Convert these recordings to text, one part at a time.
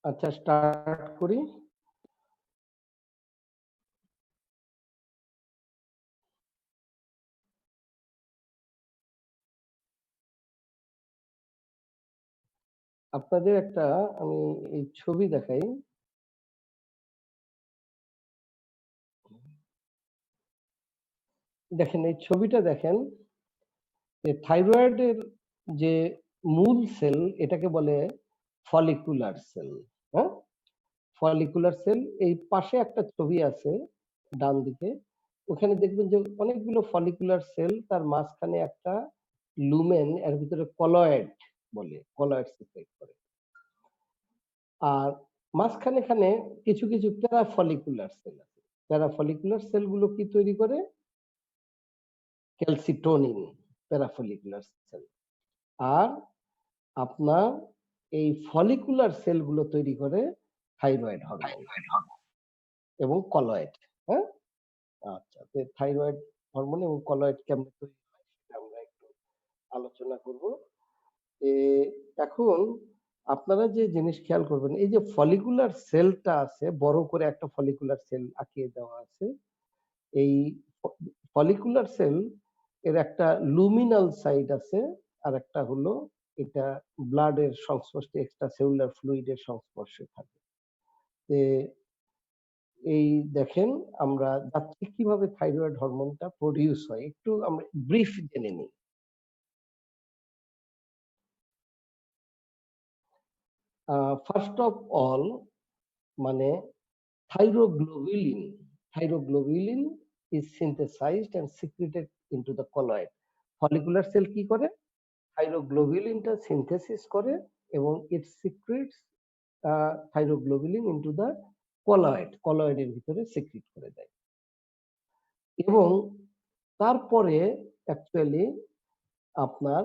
আচ্ছা, স্টার্ট করি। আপনাদের একটা আমি এই ছবি দেখাই। দেখেন, এই ছবিটা দেখেন যে থাইরয়েডের যে মূল সেল এটাকে বলে ফলিকুলার সেল। হ্যাঁ, ফলিকুলার সেল। এই পাশে একটা ছবি আছে ডান দিকে, ওখানে দেখবেন যে অনেকগুলো ফলিকুলার সেল, তার মাঝখানে একটা লুমেন, এর ভিতরে কলয়েড বলে, কলয়েড সিক্রেট করে। আর মাঝখানে এখানে কিছু কিছু প্যারাফলিকুলার সেল আছে। প্যারাফলিকুলার সেলগুলো কি তৈরি করে? Calcitonin, প্যারাফলিকুলার sell. আর আপনার এই ফলিকুলার সেলগুলো তৈরি করে থাইরয়েড হরমোন এবং কলয়েড। হ্যাঁ, আচ্ছা, তো থাইরয়েড হরমোন এবং কলয়েড কেমনে তৈরি হয় সেটা আমরা একটু আলোচনা করব। এখন আপনারা যে জিনিস খেয়াল করবেন, এই যে ফলিকুলার সেলটা আছে, বড় করে একটা ফলিকুলার সেল আঁকিয়ে দেওয়া আছে। এই ফলিকুলার সেল এর একটা লুমিনাল সাইড আছে, আর একটা হলো এটা ব্লাডের সংস্পর্শে, এক্সট্রা সেলুলার ফ্লুইডের সংস্পর্শে থাকে। এই দেখেন আমরা যাচ্ছি কিভাবে থাইরয়েড হরমোনটা প্রডিউস হয়, একটু আমরা ব্রিফ জেনে নিই। ফার্স্ট অফ অল, মানে thyroglobulin is synthesized and secreted into the colloid. Follicular cell কি করে? থাইরোগ্লোবিউলিনটা সিনথেসিস করে এবং it secretes থাইরোগ্লোবিউলিন into the colloid, কলয়েডের ভিতরে সিক্রিট করে দেয়। এবং তারপরে অ্যাকচুয়ালি আপনার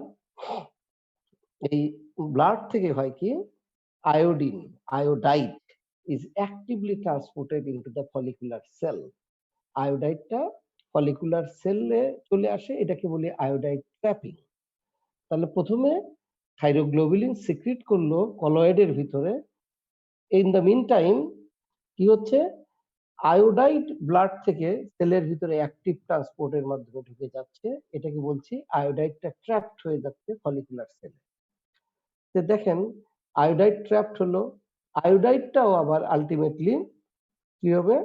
এই ব্লাড থেকে হয় কি, iodide is actively transported into the follicular cell. আয়োডাইডটা ফলিকুলার সেলে চলে আসে, এটাকে বলি আয়োডাইড ট্র্যাপিং। তাহলে প্রথমে থাইরোগ্লোবিউলিন সিক্রিট করলো কলয়েডের ভিতরে। ইন দ্য মিন টাইম কি হচ্ছে, আয়োডাইড ব্লাড থেকে সেলের ভিতরে অ্যাক্টিভ ট্রান্সপোর্টের মাধ্যমে ঢুকে যাচ্ছে, এটাকে বলছি আয়োডাইডটা ট্র্যাপড হয়ে যাচ্ছে ফলিকুলার সেলে। তো দেখেন, আয়োডাইড ট্র্যাপড হলো, আয়োডাইডটাও আবার আলটিমেটলি কি হবে,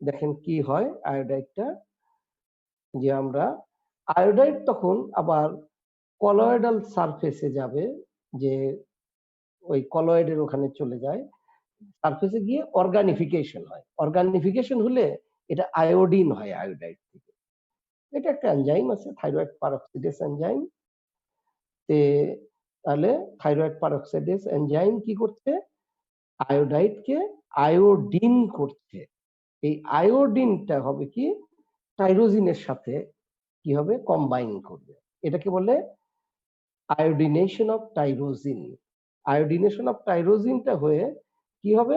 দেখেন কি হয় আয়োডাইডটা, যে আমরা আয়োডাইড তখন আবার কলয়েডাল সারফেসে যাবে, যে ওই কলয়েডের ওখানে চলে যায়, সারফেসে গিয়ে অর্গানিফিকেশন হয়। অর্গানিফিকেশন হলে এটা আয়োডিন হয় আয়োডাইড থেকে। এটা একটা এনজাইম আছে, থাইরয়েড পারঅক্সিডেস এনজাইম। তাহলে থাইরয়েড পারঅক্সিডেস এনজাইম কি করছে, আয়োডাইডকে আয়োডিন করছে। এই আয়োডিনটা হবে কি, টাইরোজিনের সাথে কি হবে, কম্বাইন করবে। এটাকে বলে আয়োডিনেশন অফ টাইরোজিন। আয়োডিনেশন অফ টাইরোজিনটা হয়ে কি হবে,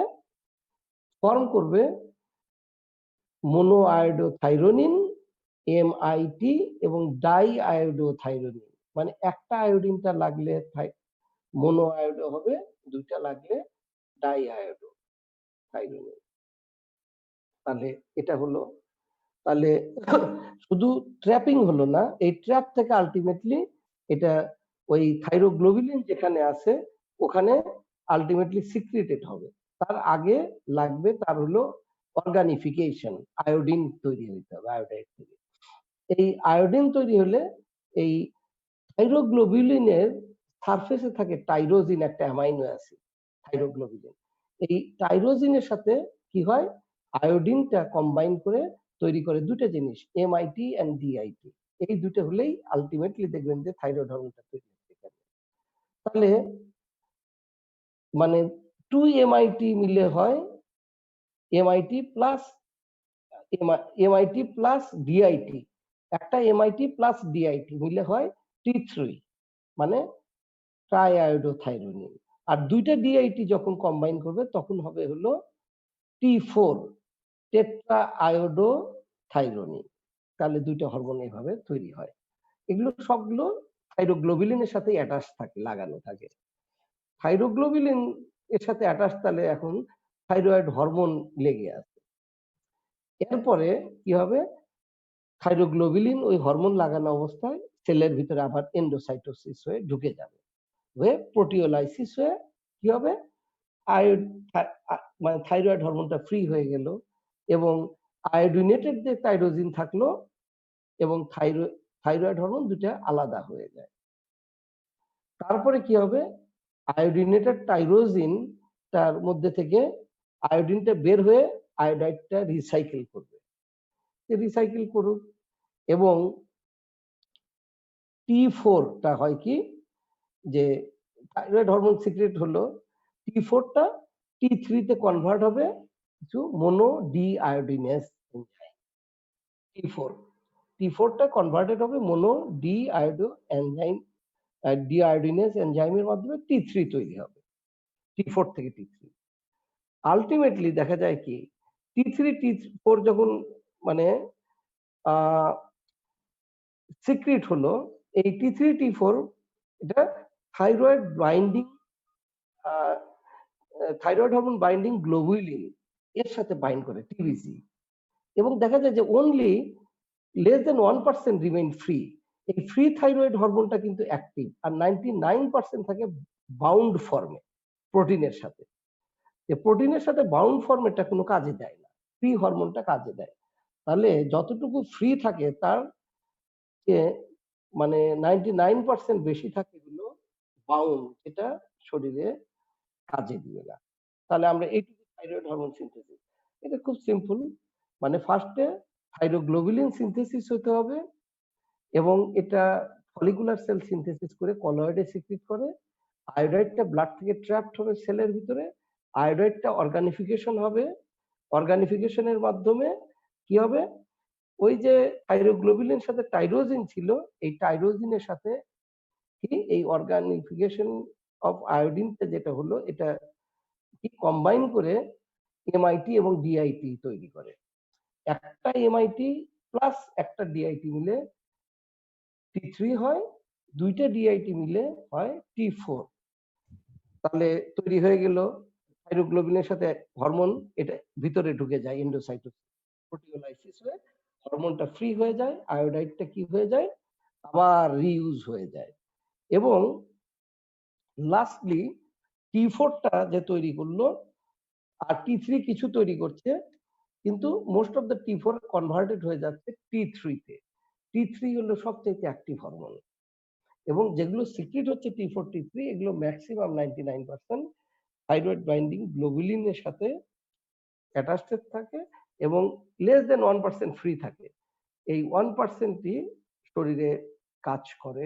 ফর্ম করবে মোনো আয়োডোথাইরোনিন, এমআইটি, এবং ডাই আয়োডোথাইরোনিন। মানে একটা আয়োডিনটা লাগলে মোনো আয়োডো হবে, দুইটা লাগলে ডাই আয়োডো থাইরোনিন। তাহলে এটা হলো, তাহলে শুধু ট্র্যাপিং হলো না, এই ট্র্যাপ থেকে আলটিমেটলি এটা ওই থাইরোগ্লোবিউলিন যেখানে আছে ওখানে আলটিমেটলি সিক্রেটেড হবে। তার আগে লাগবে তার হলো অর্গানিফিকেশন, আয়োডিন তৈরি হইতে হবে আয়োডাইড থেকে। এই আয়োডিন তৈরি হলে এই থাইরোগ্লোবিউলিনের সারফেসে থাকে টাইরোজিন, একটা অ্যামাইনো অ্যাসিড থাইরোগ্লোবিউলিন। এই টাইরোজিনের সাথে কি হয়, আয়োডিনটা কম্বাইন করে তৈরি করে দুটো জিনিস, এমআইটি এন্ড ডিআইটি। এই দুটো হলেই আলটিমেটলি দেখবেন যে থাইরয়েড হরমোনটা তৈরি হচ্ছে। তাহলে মানে 2 এমআইটি মিলে হয় এমআইটি প্লাস ডিআইটি। একটা এমআইটি প্লাস ডিআইটি মিলে হয় T3, মানে ট্রাইআয়োডোথাইরোনিন। আর দুইটা ডিআইটি যখন কম্বাইন করবে তখন হবে হলো T4, টেট্রা আয়োডোথাইরোনিন। তাহলে দুইটা হরমোন এইভাবে তৈরি হয়। এগুলো সবগুলো থাইরোগ্লোবিউলিনের সাথে অ্যাটাচ থাকে, লাগানো থাকে। থাইরোগ্লোবিউলিন এর সাথে অ্যাটাচ তাহলে এখন থাইরয়েড হরমোন লেগে আছে। এরপরে কি হবে, থাইরোগ্লোবিলিন ওই হরমোন লাগানো অবস্থায় সেলের ভিতরে আবার এন্ডোসাইটোসিস হয়ে ঢুকে যাবে, হয়ে প্রোটিওলাইসিস হয়ে কি হবে, মানে থাইরয়েড হরমোনটা ফ্রি হয়ে গেল এবং আয়োডিনেটেড যে থাইরোজিন থাকলো এবং থাইরয়েড হরমোন দুটা আলাদা হয়ে যায়। তারপরে কি হবে, আয়োডিনেটেড টাইরোজিন তার মধ্যে থেকে আয়োডিনটা বের হয়ে আয়োডাইডটা রিসাইকেল করবে, রিসাইকেল করুক এবং T4টা হয় কি, যে থাইরয়েড হরমোন সিক্রেট হলো, T4টা T3 তে কনভার্ট হবে কিছু মোনো ডি আয়োডিনেস এনজাইম। T4টা কনভার্টেড হবে mono deiodo enzyme, deiodinase এনজাইমের মাধ্যমে T3 তৈরি হবে, T4 থেকে T3। আলটিমেটলি দেখা যায় কি, T3 T4 যখন মানে সিক্রেট হলো, এই T3 T4 এটা thyroid binding, thyroid hormone binding globulin এর সাথে বাইন্ড করে টিবিসি, এবং দেখা যায় যে only less than 1% remain free. এই ফ্রি থাইরয়েড হরমোনটা কিন্তু অ্যাক্টিভ, আর 99% থাকে বাউন্ড ফর্মে প্রোটিনের সাথে। প্রোটিনের সাথে বাউন্ড ফর্মেটটা কোনো কাজে দেয় না, ফ্রি হরমোনটা কাজে দেয়। তাহলে যতটুকু ফ্রি থাকে তার মানে 99% বেশি থাকে হলো বাউন্ড, যেটা শরীরে কাজে দিবে না। তাহলে আমরা এইটুকু থাইরয়েড হরমোন সিনথেসিস, এটা খুব সিম্পল। মানে ফার্স্টে থাইরোগ্লোবুলিন সিনথেসিস হতে হবে এবং এটা ফলিকুলার সেল সিনথেসিস করে কলয়েডে সিক্রিট করে, আয়োডাইডটা ব্লাড থেকে ট্র্যাপড হবে সেলের ভিতরে, আয়োডাইডটা অর্গানিফিকেশন হবে, অর্গানিফিকেশনের মাধ্যমে কি হবে, ওই যে থাইরোগ্লোবুলিনের সাথে টাইরোজিন ছিল, এই টাইরোজিনের সাথে কি এই অর্গানিফিকেশন অফ আয়োডিনটা যেটা হলো, এটা কি কম্বাইন করে এমআইটি এবং ডিআইটি তৈরি করে। একটা এমআইটি প্লাস একটা ডিআইটি মিলে T3 হয়, দুইটা ডিআইটি মিলে হয় T4। তাহলে তৈরি হয়ে গেল থাইরোগ্লোবিনের সাথে হরমোন, এটা ভিতরে ঢুকে যায় এন্ডোসাইটোসিস, প্রোটিওলাইসিস হয়ে হরমোনটা ফ্রি হয়ে যায়, আয়োডাইডটা কি হয়ে যায়, আবার রিইউজ হয়ে যায়। এবং লাস্টলি T4টা যে তৈরি করলো আর T3 কিছু তৈরি করছে, কিন্তু most of the T4 converted হয়ে যাচ্ছে T3-তে। T3 হলো সবচেয়ে অ্যাক্টিভ হরমোন এবং যেগুলো সিক্রেট হচ্ছে T4 T3, এগুলো ম্যাক্সিমাম 99% থাইরয়েড বাইন্ডিং গ্লোবুলিনের সাথে অ্যাটাচড থাকে এবং লেস দেন 1% ফ্রি থাকে। এই 1%ই শরীরে কাজ করে,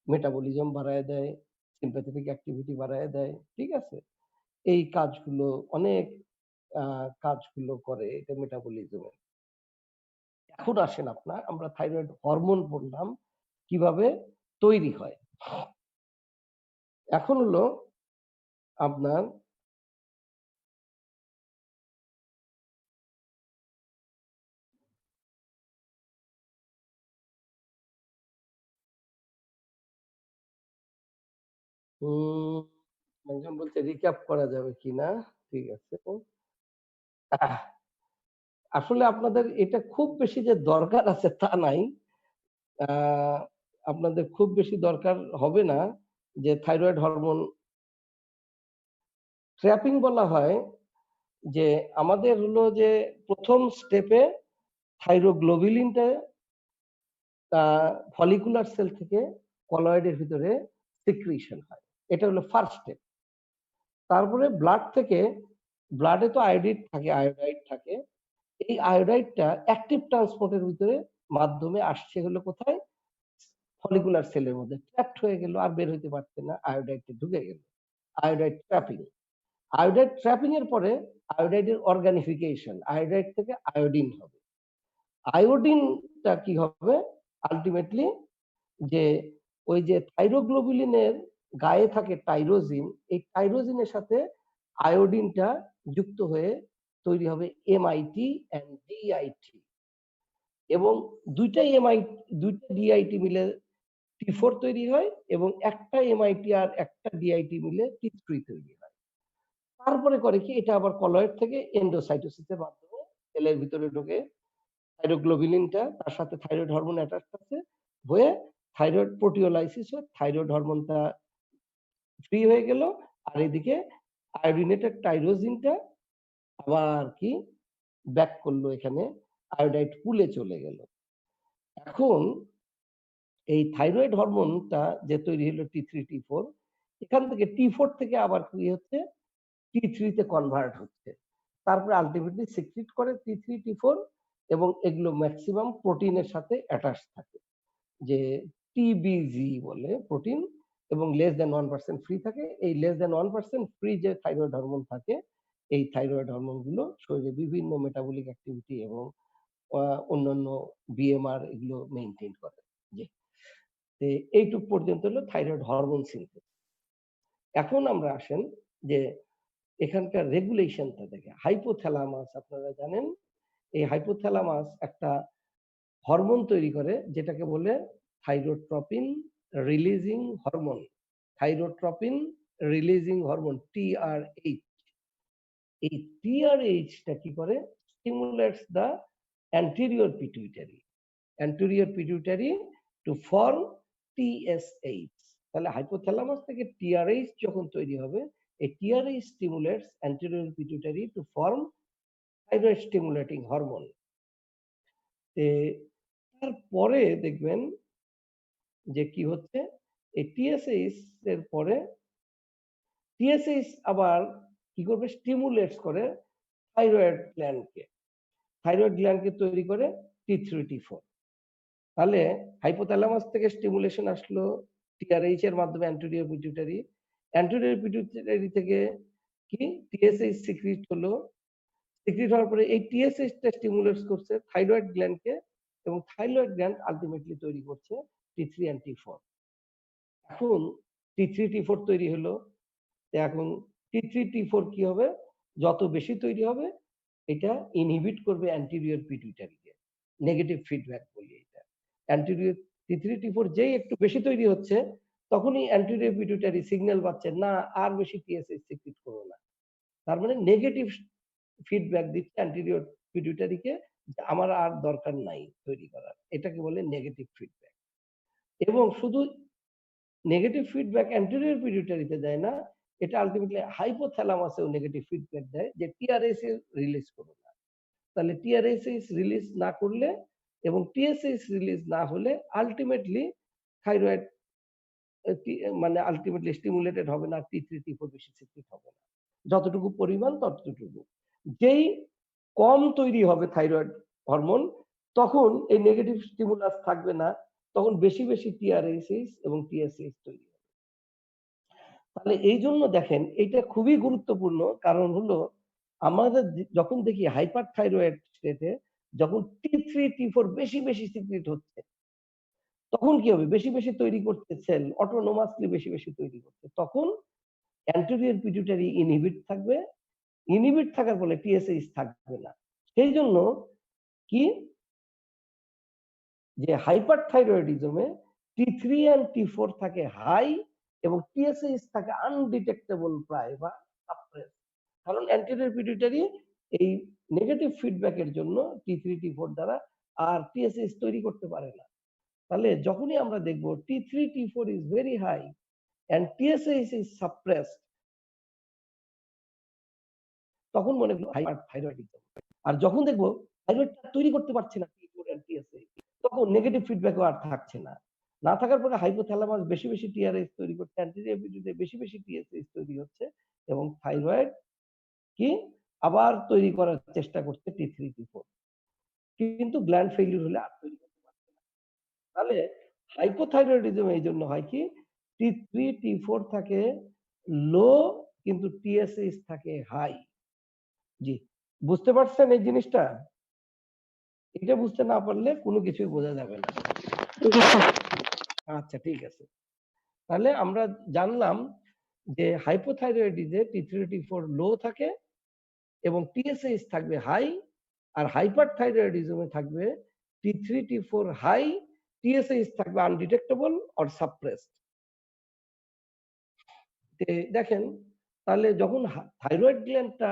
মেটাবলিজম বাড়ায় দেয়, সিম্প্যাথেটিক অ্যাক্টিভিটি বাড়ায় দেয়, ঠিক আছে। এই কাজগুলো অনেক কাজগুলো করে এটা মেটাবলিজমে। এখন আসেন আমরা থাইরয়েড হরমোন বললাম কিভাবে তৈরি হয়। এখন হলো আপনার একজন বলছে রিক্যাপ করা যাবে কিনা, ঠিক আছে। আসলে আপনাদের এটা খুব বেশি যে দরকার আছে তা নাই, আপনাদের খুব বেশি দরকার হবে না। যে থাইরয়েড হরমোন ট্র্যাপিং বলা হয়, যে আমাদের হলো যে প্রথম স্টেপে থাইরোগ্লোবুলিনটা ফলিকুলার সেল থেকে কলয়েডের ভিতরে সিক্রিশন হয়, এটা হলো ফার্স্ট স্টেপ। তারপরে ব্লাড থেকে, ব্লাডে তো আয়োডাইড থাকে, এই আয়োডাইডটা অ্যাক্টিভ ট্রান্সপোর্টের ভিতরে মাধ্যমে আসছে হলো কোথায়, ফলিকুলার সেলের মধ্যে ট্র্যাপড হয়ে গেল, আর বের হইতে পারছে না, আয়োডাইডটা ঢুকে গেল, আয়োডাইড ট্র্যাপিং। আয়োডাইড ট্র্যাপিং এর পরে আয়োডাইডের অর্গানিফিকেশন, আয়োডাইড থেকে আয়োডিন হবে। আয়োডিনটা কি হবে আলটিমেটলি, যে ওই যে থাইরোগ্লোবুলিনের গায়ে থাকে টাইরোজিন, এই টাইরোজিনের সাথে আয়োডিনটা যুক্ত হয়ে তৈরি হবে এমআইটি এন্ড ডিআইটি, এবং দুইটা ডিআইটি মিলে T4 তৈরি হয় এবং একটা এমআইটি আর একটা ডিআইটি মিলে T3 তৈরি হয়। তারপরে করে কি, এটা আবার কলয়েড থেকে এন্ডোসাইটোসিসের মাধ্যমে সেলের ভিতরে ঢোকে। থাইরোগ্লোবুলিনটা তার সাথে থাইরয়েড হরমোন অ্যাটাচ আছে, হয়ে থাইরয়েড প্রোটিওলাইসিস হয়, থাইরয়েড হরমোনটা ফ্রি হয়ে গেল। আর এদিকে আয়োডিনেটেড টাইরোজিনটা আবার কি ব্যাক করলো, এখানে আয়োডাইড পুলে চলে গেল। এখন এই থাইরয়েড হরমোনটা যে তৈরি হলো T3 T4, এখান থেকে T4 থেকে আবার কি হচ্ছে, T3 তে কনভার্ট হচ্ছে। তারপরে আলটিমেটলি সিক্রিট করে T3 T4, এবং এগুলো ম্যাক্সিমাম প্রোটিনের সাথে অ্যাটাচ থাকে, যে টিবিজি বলে প্রোটিন, এবং লেস দ্যান 1% ফ্রি থাকে। এই লেস দ্যান 1% ফ্রি যে থাইরয়েড হরমোন থাকে, এই থাইরয়েড হরমোন গুলো শরীরে বিভিন্ন মেটাবলিক অ্যাক্টিভিটি এবং অন্যান্য বিএমআর এগুলো মেইনটেইন করে। জি, এইটুক পর্যন্ত হলো থাইরয়েড হরমোন সিনথেসিস। এখন আমরা আসেন যে এখানকার রেগুলেশনটা দেখে। হাইপোথ্যালামাস, আপনারা জানেন এই হাইপোথ্যালামাস একটা হরমোন তৈরি করে যেটাকে বলে thyrotropin releasing hormone. Thyrotropin releasing hormone, TRH। এই TRH-টা কি করে, stimulates the anterior pituitary to form TSH। তাহলে হাইপোথ্যালামাস থেকে TRH যখন তৈরি হবে, এই TRH stimulates anterior pituitary to form thyroid stimulating hormone। তারপরে দেখবেন যে কি হচ্ছে, এই TSH এর পরে TSH আবার কি করবে, স্টিমুলেটস করে থাইরয়েড গ্ল্যান্ডকে। থাইরয়েড গ্ল্যান্ডকে তৈরি করে T3 T4। তাহলে হাইপোথ্যালামাস থেকে স্টিমুলেশন আসলো TRH এর মাধ্যমে অ্যান্টেরিয়র পিটুইটারি, অ্যান্টেরিয়র পিটুইটারি থেকে কি TSH সিক্রিট হলো, সিক্রিট হওয়ার পরে এই TSH-টা স্টিমুলেটস করছে থাইরয়েড গ্ল্যান্ডকে, এবং থাইরয়েড গ্ল্যান্ড আলটিমেটলি তৈরি করছে T3 and T4। এখন T3 T4 তৈরি হলো, এখন T3 T4 কি হবে, যত বেশি তৈরি হবে এটা ইনহিবিট করবে অ্যান্টেরিয়র পিটুইটারিকে, নেগেটিভ ফিডব্যাক বলি এটা। অ্যান্টেরিয়র T3 T4 যেই একটু বেশি তৈরি হচ্ছে, তখনই অ্যান্টেরিয়র পিটুইটারি সিগন্যাল পাচ্ছে, না আর বেশি TSH সিক্রিট করো না। তার মানে নেগেটিভ ফিডব্যাক দিচ্ছে অ্যান্টেরিয়র পিটুইটারিকে যে আমার আর দরকার নাই তৈরি করার। এটাকে বলে নেগেটিভ ফিডব্যাক। এবং শুধু নেগেটিভ ফিডব্যাক অ্যান্টেরিয়র পিটুইটারিতে দেয় না, এটা আলটিমেটলি হাইপোথ্যালামাসেও নেগেটিভ ফিডব্যাক দেয় যে TRH রিলিজ করো না। তাহলে TRH রিলিজ না করলে এবং TSH রিলিজ না হলে আলটিমেটলি থাইরয়েড মানে আলটিমেটলি স্টিমুলেটেড হবে না, T3 T4 বেশি সিক্রিট হবে না, যতটুকু পরিমাণ ততটুকু। যেই কম তৈরি হবে থাইরয়েড হরমোন, তখন এই নেগেটিভ স্টিমুলাস থাকবে না, তখন বেশি বেশি TRH এবং TSH তৈরি হবে। তাহলে এই জন্য দেখেন এটা খুবই গুরুত্বপূর্ণ, কারণ হলো আমাদের যখন দেখি হাইপার থাইরয়েড স্টেটে যখন T3 T4 বেশি বেশি সিক্রিট হচ্ছে, তখন কি হবে, বেশি বেশি তৈরি করতে সেল অটোনোমাসলি বেশি বেশি তৈরি করতে, তখন অ্যান্টেরিয়র পিটুইটারি ইনহিবিট থাকবে, ইনহিবিট থাকার ফলে TSH থাকবে না। সেই জন্য কি যে হাইপার থাইরয়েডিজমে T3 and T4 থাকে হাই এবং TSH থাকে আনডিটেক্টেবল প্রায় বা সাপ্রেস, কারণ অ্যান্টেরিয়র পিটুইটারি এই নেগেটিভ ফিডব্যাকের জন্য T3 T4 দ্বারা আর TSH তৈরি করতে পারে না। তাহলে যখনই আমরা দেখব T3 T4 is very high and TSH is suppressed, তখন মনে হলো হাইপারথাইরয়েডিজম। আর যখন দেখব থাইরয়েডটা তৈরি করতে পারছে না T4 and TSH, তখন নেগেটিভ ফিডব্যাকও আর থাকছে না। না থাকার পরে হাইপোথ্যালামাস বেশি বেশি TRH তৈরি করছে, অ্যান্টেরিয়র পিটুইটারি বেশি বেশি TSH তৈরি হচ্ছে, এবং থাইরয়েড কি আবার তৈরি করার চেষ্টা করছে T3 T4, কিন্তু গ্ল্যান্ড ফেইলিউর হলে আর তৈরি করতে পারছে না। তাহলে হাইপোথাইরয়েডিজম এই জন্য হয় কি, T3 T4 থাকে লো কিন্তু TSH থাকে হাই। জি, বুঝতে পারছেন এই জিনিসটা? এটা বুঝতে না পারলে কোনো কিছুই বোঝা যাবে না। আচ্ছা, ঠিক আছে। তাহলে আমরা জানলাম যে হাইপোথাইরয়েডিজে T3 T4 লো থাকে এবং TSH থাকবে হাই, আর হাইপারথাইরয়েডিজমে থাকবে T3 T4 হাই, TSH থাকবে আনডিটেক্টেবল অর সাপ্রেসড। দেখেন তাহলে যখন থাইরয়েড গ্ল্যান্ডটা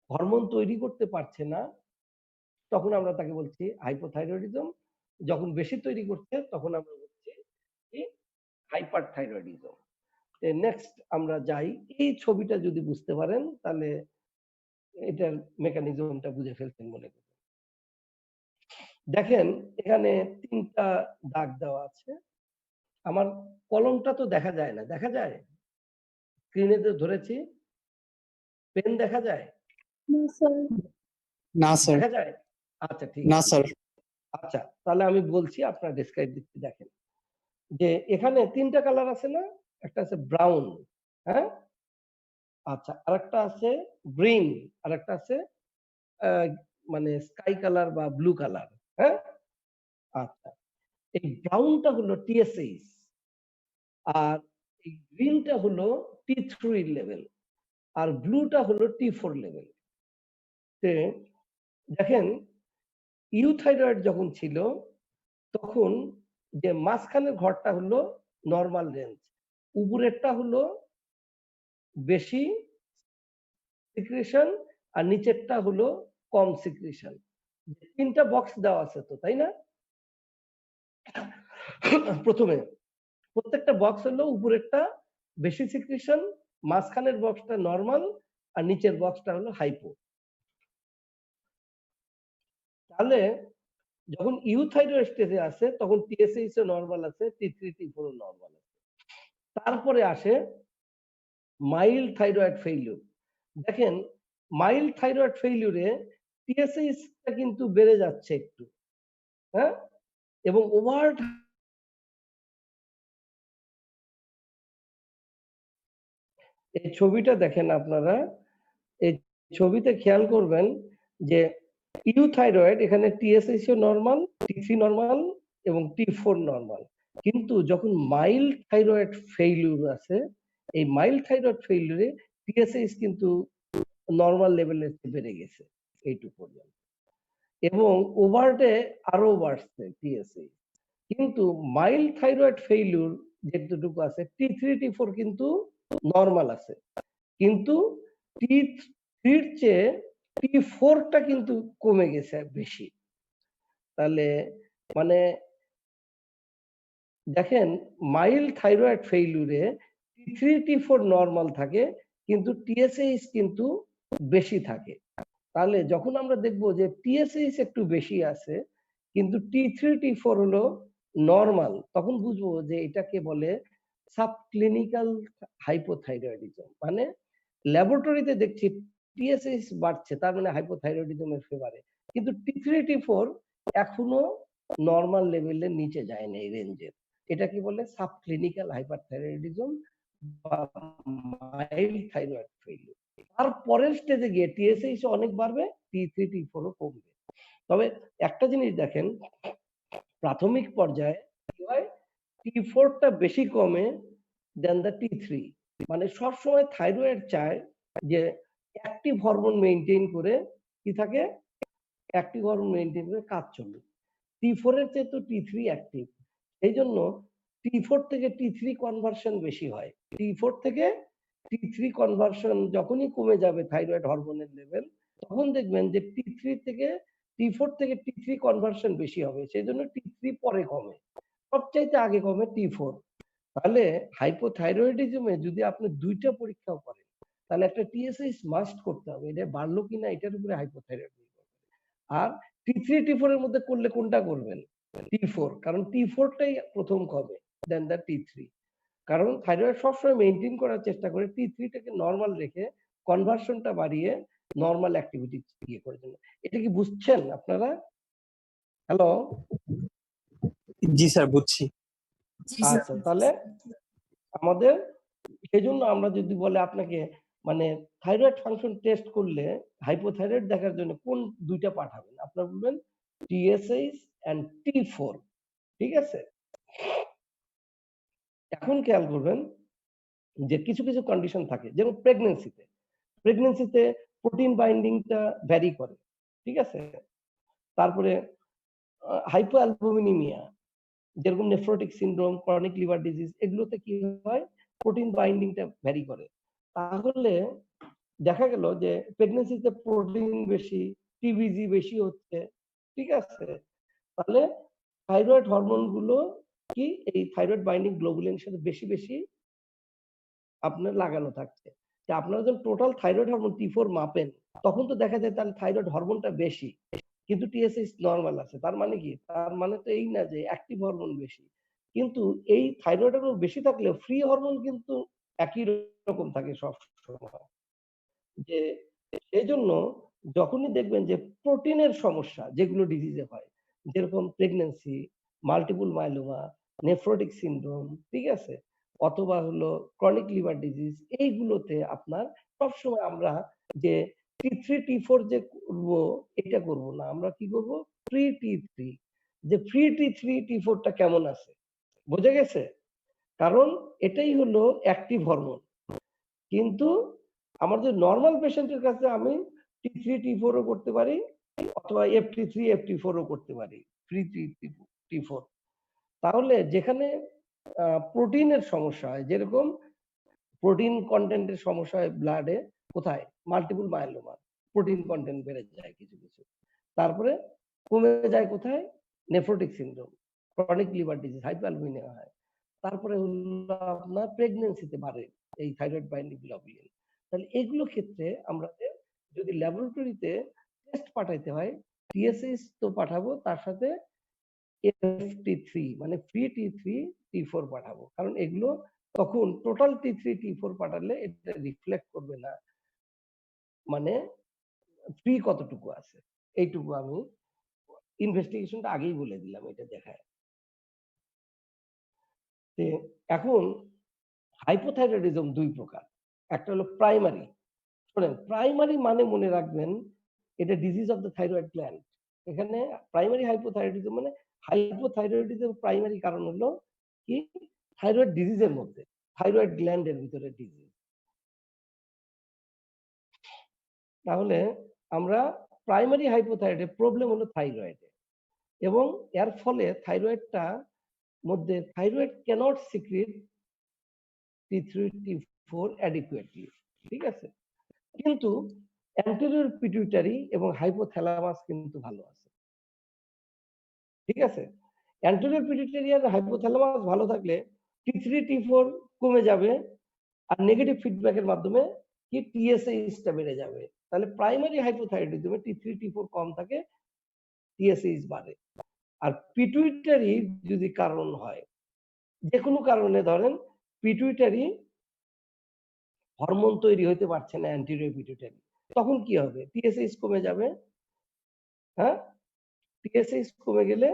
হরমোন তৈরি করতে পারছে না, তখন আমরা তাকে বলছি হাইপোথাইরয়েডিজম। যখন বেশি তৈরি করছে তখন আমরা বলছি কি হাইপারথাইরয়েডিজম। নেক্সট আমরা যাই। এই ছবিটা যদি বুঝতে পারেন তাহলে এটার মেকানিজমটা বুঝে ফেলছেন মনে করি। দেখেন এখানে 3টা দাগ দেওয়া আছে। আমার কলমটা তো দেখা যায় না, দেখা যায়? স্ক্রিনে তো ধরেছি, পেন দেখা যায়? না স্যার। দেখা যায়? আচ্ছা ঠিক না আছে। স্যার। আচ্ছা তাহলে আমি বলছি, আপনারা ডেসক্রাইব দিচ্ছি। দেখেন যে এখানে 3টা কালার আছে না? একটা আছে ব্রাউন, হ্যাঁ? আচ্ছা, আরেকটা আছে গ্রিন, আরেকটা আছে মানে স্কাই কালার বা ব্লু কালার, হ্যাঁ? আচ্ছা, এই ব্রাউনটা হলো টিএসএইচ আর এই গ্রিনটা হলো T3 লেভেল আর ব্লুটা হলো T4 লেভেল। দেখেন ইউথাইরয়েড যখন ছিল তখন যে মাঝখানের ঘরটা হলো নরমাল রেঞ্জ, উপরেরটা হলো বেশি সিক্রেশন আর নিচেরটা হলো কম সিক্রেশন। 3টা বক্স দেওয়া আছে তো, তাই না? প্রথমে প্রত্যেকটা বক্স হলো উপরেরটা বেশি সিক্রেশন, মাঝখানের বক্সটা নরমাল আর নিচের বক্সটা হলো হাইপো। তাহলে যখন ইউথাইরয়েড স্টেজে আছে তখন টিএসএইচ ও নরমাল আছে, T3 T4 ও নরমাল আছে। তারপরে আসে মাইল্ড থাইরয়েড ফেইলিউর। দেখেন মাইল্ড থাইরয়েড ফেইলিউরে টিএসএইচটা কিন্তু বেড়ে যাচ্ছে একটু, হ্যাঁ? এবং ওভার এই ছবিটা দেখেন আপনারা, এই ছবিতে খেয়াল করবেন যে ইউথাইরয়েড এখানে টিএসএইচ নরমাল, T3 নরমাল এবং T4 নরমাল। কিন্তু যখন মাইল্ড থাইরয়েড ফেইলিউর আছে, এই মাইল্ড থাইরয়েড ফেইলিউরে টিএসএইচ কিন্তু নরমাল লেভেলে বেড়ে গেছে এইটুকু পর্যন্ত, এবং ওভারডে আরো বাড়ছে টিএসএইচ। কিন্তু মাইল্ড থাইরয়েড ফেইলিউর যেটুকু আছে T3 T4 কিন্তু নরমাল আছে, কিন্তু T3 এর চেয়ে T4 টা কিন্তু কমে গেছে বেশি। তাহলে মানে দেখেন mild thyroid ফেইলিউরে T3 T4 normal থাকে কিন্তু টিএসএইচ কিন্তু বেশি থাকে। তাহলে যখন আমরা দেখব যে টিএসএইচ একটু বেশি আছে কিন্তু T3 T4 হলো নরমাল, তখন বুঝবো যে এটাকে বলে সাবক্লিনিক্যাল হাইপোথাইরয়েডিজম। মানে ল্যাবরেটরিতে দেখছি টিএসএইচ বাড়ছে, তার মানে হাইপোথাইরয়েডিজমের ফেভারে, কিন্তু T3 T4 এখনো নরমাল লেভেলের নিচে যায় না এই রেঞ্জের। এটা কি বলে সাবক্লিনিক্যাল হাইপারথাইরয়েডিজম বা মাইল্ড থাইরয়েড ফেইলিউর। আর পরের স্টেজে গিয়ে টিএসএইচ অনেক বাড়বে, T3 T4 ও কমবে। তবে একটা জিনিস দেখেন, প্রাথমিক পর্যায়ে কি হয়, T4 টা বেশি কমে দেন দ্য T3। মানে সবসময় থাইরয়েড চায় যে অ্যাক্টিভ হরমোন মেইনটেইন করে কি থাকে, অ্যাক্টিভ হরমোন মেইনটেইন করে কাজ চলবে। T4 এর চেয়ে তো T3 অ্যাক্টিভ, এই জন্য T4 থেকে T3 কনভার্সন বেশি হয়। T4 থেকে T3 কনভার্সন যখনই কমে যাবে থাইরয়েড হরমোনের লেভেল, তখন দেখবেন যে T4 থেকে T3 কনভার্সন বেশি হবে, সেই জন্য T3 পরে কমে, সবচাইতে আগে কমে T4। তাহলে হাইপোথাইরয়েডিজমে যদি আপনি 2টা পরীক্ষাও করেন তাহলে একটা টিএসএইচ মাস্ট করতে হবে, এটা বাড়লো কিনা এটার উপরে হাইপোথাইরয়েডিজম। আর T3 T4 এর মধ্যে করলে কোনটা করবেন? T4, কারণ T4 টাই প্রথম কমে দেন দ্য T3। কারণ থাইরয়েড সবসময় মেইনটেইন করার চেষ্টা করে T3 টাকে নরমাল রেখে কনভার্সনটা বাড়িয়ে নরমাল অ্যাক্টিভিটি ইয়ে করার জন্য। এটা কি বুঝছেন আপনারা? হ্যালো? জি স্যার, বুঝছি। আচ্ছা তাহলে আমাদের সেজন্য আমরা যদি বলে আপনাকে মানে থাইরয়েড ফাংশন টেস্ট করলে হাইপোথাইরয়েড দেখার জন্য কোন 2টা পাঠাবেন? আপনারা বলবেন টিএসএইচ এন্ড T4, ঠিক আছে? এখন খেয়াল করবেন যে কিছু কিছু কন্ডিশন থাকে, যেমন প্রেগন্যান্সিতে প্রোটিন বাইন্ডিংটা ভ্যারি করে, ঠিক আছে? তারপরে হাইপোঅ্যালবুমিনিমিয়া, যেরকম nephrotic syndrome, chronic liver disease, এগুলোতে কি হয়, প্রোটিন বাইন্ডিংটা ভ্যারি করে। তাহলে দেখা গেল যে প্রেগন্যান্সিতে প্রোটিন বেশি, টিবিজি বেশি হচ্ছে, ঠিক আছে? তাহলে থাইরয়েড হরমোন গুলো কি এই থাইরয়েড বাইন্ডিং গ্লোবুলিনের সাথে বেশি বেশি আপনার লাগানো থাকছে। যে আপনারা যখন টোটাল থাইরয়েড হরমোন T4 মাপেন, তখন তো দেখা যায় তাহলে থাইরয়েড হরমোনটা বেশি। কিন্তু TSH নরমাল আছে। তার মানে কি? তার মানে তো এই না যে অ্যাক্টিভ হরমোন বেশি। কিন্তু এই থাইরয়েড হরমোন বেশি থাকলেও ফ্রি হরমোন কিন্তু একই রকম থাকে সবসময়। যে সেজন্য যখনই দেখবেন যে প্রোটিনের সমস্যা যেগুলো ডিজিজে হয়, যেরকম pregnancy, multiple myeloma, nephrotic syndrome, ঠিক আছে? অথবা হলো ক্রনিক লিভার ডিজিজ, এইগুলোতে আপনার সবসময় আমরা যে T3 T4 যে করব এটা করব না। আমরা কি করব? ফ্রি T3, যে ফ্রি T3 T4 টা কেমন আছে? বোঝা গেছে? কারণ এটাই হলো অ্যাক্টিভ হরমোন। কিন্তু আমার যে নরমাল পেশেন্টের কাছে আমি T3 T4 ও করতে পারি অথবা FT3 FT4 ও করতে পারি, ফ্রি T4। তাহলে যেখানে প্রোটিনের সমস্যা হয়, যেরকম প্রোটিন কনটেন্টের সমস্যা হয় ব্লাডে, কোথায়? মাল্টিপল মায়োলোমা, প্রোটিন কনটেন্ট বেড়ে যায় কিছু কিছু। তারপরে কমে যায় কোথায়? Nephrotic syndrome, chronic liver disease, hypoalbuminaemia হয়। তারপরে হলো আপনার প্রেগন্যান্সিতে বাড়ে এই থাইরয়েড বাইন্ডিং গ্লোবুলিন। তাহলে এগুলো ক্ষেত্রে আমাদের যদি ল্যাবরেটরিতে টেস্ট পাঠাইতে হয়, টিএসএইচ তো পাঠাবো, তার সাথে FT3 মানে ফ্রি T3 T4 পাঠাবো। কারণ এগুলো তখন টোটাল T3 T4 পাঠালে এটা রিফ্লেক্ট করবে না, মানে ফ্রি কতটুকু আছে এইটুকু আমি ইনভেস্টিগেশনটা আগেই বলে দিলাম, এটা দেখায়। এখন হাইপোথাইরয়েডিজম দুই প্রকার। একটা হলো প্রাইমারি। শোনেন, প্রাইমারি মানে মনে রাখবেন এটা disease of the thyroid gland. এখানে প্রাইমারি হাইপোথাইরয়েডিজম মানে হাইপোথাইরয়েডিজম প্রাইমারি কারণ হলো কি? থাইরয়েড ডিজিজের মধ্যে, থাইরয়েড গ্ল্যান্ডের ভিতরে ডিজিজ। তাহলে আমরা প্রাইমারি হাইপোথাইরয়েডের প্রবলেম হলো থাইরয়েডে, এবং এর ফলে থাইরয়েডটা মধ্যে thyroid cannot secrete T3 T4 adequately, ঠিক আছে? কিন্তু অ্যান্টেরিয়র পিটুইটারি এবং হাইপোথ্যালামাস কিন্তু ভালো আছে, ঠিক আছে? অ্যান্টেরিয়র পিটুইটারি আর হাইপোথ্যালামাস ভালো থাকলে T3 T4 কমে যাবে, আর নেগেটিভ ফিডব্যাকের মাধ্যমে কি TSH টা বেড়ে যাবে। তাহলে প্রাইমারি হাইপোথাইরয়েডিজমে T3 T4 কম থাকে, TSH বাড়ে। আর পিটুইটারি যদি কারণ হয়, যে কোনো কারণে ধরেন পিটুইটারি হরমোন তৈরি হইতে পারছে না, অ্যান্টেরিয়র পিটুইটারি, তখন কি হবে? TSH কমে যাবে, হ্যাঁ? TSH কমে গেলে,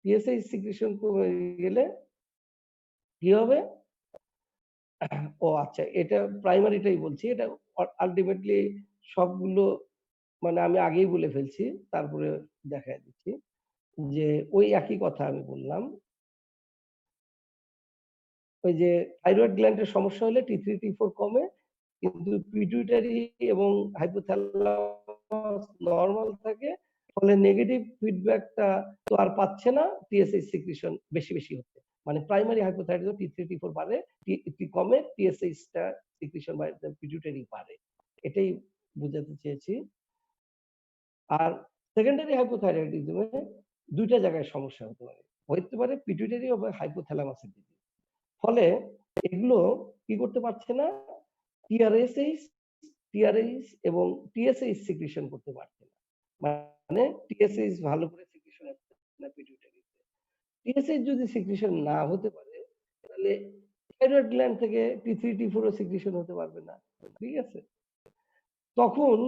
TSH সিক্রেশন কমে গেলে কি হবে? ও আচ্ছা, এটা প্রাইমারিটাই বলছি। এটা আল্টিমেটলি সবগুলো মানে আমি আগেই বলে ফেলছি। তারপরে দেখায় দিচ্ছি যে ওই একই কথা আমি বললাম। ওই যে থাইরয়েড গ্ল্যান্ডের সমস্যা হলে T3 T4 কমে, কিন্তু পিটুইটারি এবং হাইপোথ্যালামাস নরমাল থাকে। ফলে নেগেটিভ ফিডব্যাকটা তো আর পাচ্ছে না, TSH সিক্রেশন বেশি বেশি হচ্ছে। মানে প্রাইমারি হাইপোথাইরয়েডিজম T3 T4 বাড়ে, T কমে, TSH টা সিক্রেশন বাড়ে, পিটুইটারি বাড়ে। এটাই বুঝাতে চেয়েছি। আর সেকেন্ডারি হাইপোথাইরয়েডিজমে ২ টা জায়গায় সমস্যা হতে পারে। হইতে পারে পিটুইটারি বা হাইপোথ্যালামাসের দিকে। ফলে এগুলো কি করতে পারছে না? টিআরএসএইচ, টিআরএইচ এবং টিএসএইচ সিক্রেশন করতে পারছে না। মানে টিএসএইচ ভালো করে সিক্রেশন হচ্ছে না পিটুইটারিতে। টিএসএইচ যদি সিক্রেশন না হতে পারে, তাহলে থাইরয়েড গ্ল্যান্ড থেকে T3 T4 ও সিক্রেশন হতে পারবে না। ঠিক আছে? তখন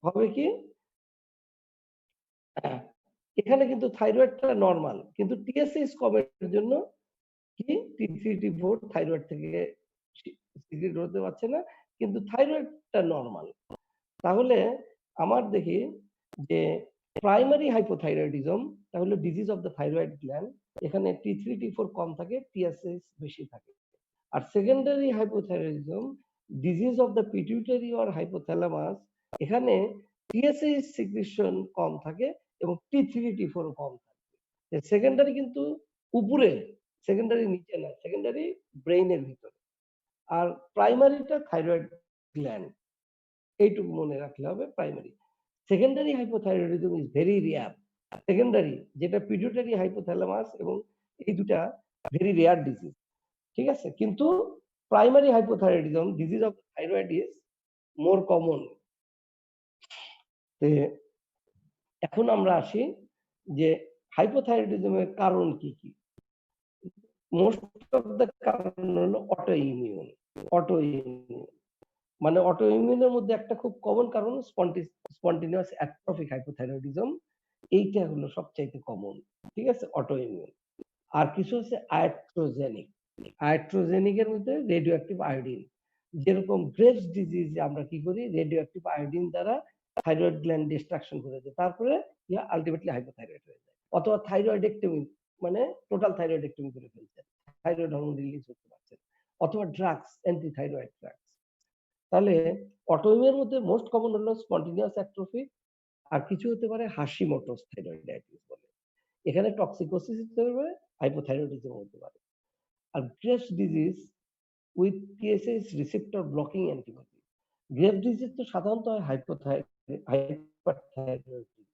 হবে কি? এখানে কিন্তু থাইরয়েডটা নরমাল, কিন্তু টিএসএইচ কমের জন্য কি T3 T4 থাইরয়েড থেকে সিক্রেট হতে পারছে না, কিন্তু থাইরয়েডটা নরমাল। তাহলে আমার দেখি যে প্রাইমারি হাইপোথাইরয়েডিজম তাহলে disease of the thyroid gland, এখানে T3 T4 কম থাকে, TSH বেশি থাকে। আর secondary hypothyroidism disease of the pituitary or hypothalamus, এখানে TSH সিক্রেশন কম থাকে এবং T3 T4 ও কম থাকে। সেকেন্ডারি কিন্তু উপরে, সেকেন্ডারি নিচে না, সেকেন্ডারি ব্রেইনের ভিতরে। আর প্রাইমারিটা থাইরয়েড গ্ল্যান্ড, এইটুকু মনে রাখলে হবে primary. Secondary hypothyroidism is very rare. Secondary যেটা পিটুইটারি হাইপোথ্যালামাস এবং এই দুটা ভেরি রেয়ার ডিজিজ, ঠিক আছে? কিন্তু primary hypothyroidism disease of thyroid is more common. এখন আমরা আসি যে হাইপোথাইরয়েডিজমের কারণ কি কি। মোস্ট অফ দ্য কারণ হলো অটো ইমিউন। অটো ইমিউন মানে অটো ইমিউনের মধ্যে একটা খুব কমন কারণ স্পন্টেনিয়াস অ্যাট্রফিক হাইপোথাইরয়েডিজম। এইটা হলো সবচাইতে কমন, ঠিক আছে? Auto immune. আর কিছু হচ্ছে আয়াট্রোজেনিক। আয়াট্রোজেনিক এর মধ্যে রেডিও অ্যাক্টিভ আয়োডিন, যেরকম গ্রেভস ডিজিজ আমরা কি করি, রেডিও অ্যাক্টিভ আয়োডিন দ্বারা থাইরয়েড গ্ল্যান্ড ডিস্ট্রাকশন করে দেয়, তারপরে ইয়া আলটিমেটলি হাইপোথাইরয়েড হয়ে যায়। অথবা থাইরয়েডেক্টমি মানে টোটাল থাইরয়েডেক্টমি করে ফেলছে, থাইরয়েড হরমোন রিলিজ করতে পারছে। অথবা ড্রাগস, অ্যান্টি থাইরয়েড ড্রাগস। তাহলে অটোইমিউনের মধ্যে মোস্ট কমন হলো স্পন্টেনিয়াস অ্যাট্রফি, আর কিছু হতে পারে হাশিমোটোস থাইরয়েডাইটিস বলে। এখানে টক্সিকোসিস হতে পারে, হাইপোথাইরয়েডিজম হতে পারে। আর Graves disease with TSH receptor blocking antibody. Graves disease তো সাধারণত হয় হাইপারথাইরয়েডিজম,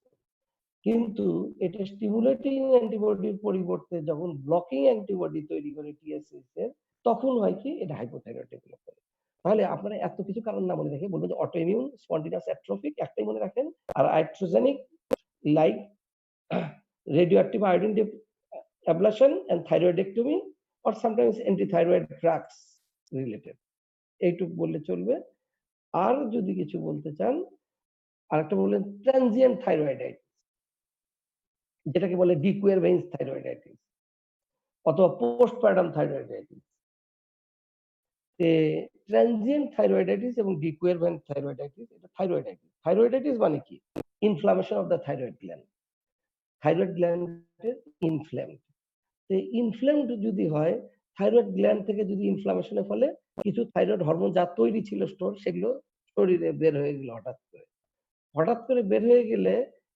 কিন্তু এটা স্টিমুলেটিং অ্যান্টিবডির পরিবর্তে যখন ব্লকিং অ্যান্টিবডি তৈরি করে টিএসএইচ এর, তখন হয় কি এটা হাইপোথাইরয়েড ডেভেলপ করে। তাহলে আপনারা এত কিছু কারণ না মনে রেখে বলবেন যে অটো ইমিউন, স্পন্টেনিয়াস অ্যাট্রফিক একটাই মনে রাখেন, আর iatrogenic like radioactive iodine ablation and thyroidectomy or sometimes anti-thyroid drugs related, এইটুকু বললে চলবে। আর যদি কিছু বলতে চান, আরেকটা বললেন ট্রানজিয়েন্ট থাইরয়েডাইটিস, যেটাকে বলে ডিকুয়ারভেন্স থাইরয়েডাইটিস অথবা পোস্টপার্টাম থাইরয়েডাইটিস। ট্রানজিয়েন্ট থাইরয়েডাইটিস এবং ডিকুয়ারভেন্স থাইরয়েডাইটিস, এটা থাইরয়েডাইটিস। থাইরয়েডাইটিস মানে কি? Inflammation of the thyroid gland. Thyroid গ্ল্যান্ডের ইনফ্ল্যামড। ইনফ্ল্যামড যদি হয়, থাইরয়েড গ্ল্যান্ড থেকে যদি ইনফ্লামেশনের ফলে কিছু থাইরয়েড হরমোন যা তৈরি ছিল স্টোর, সেগুলো শরীরে বের হয়ে গেল হঠাৎ করে। হঠাৎ করে বের হয়ে গেলে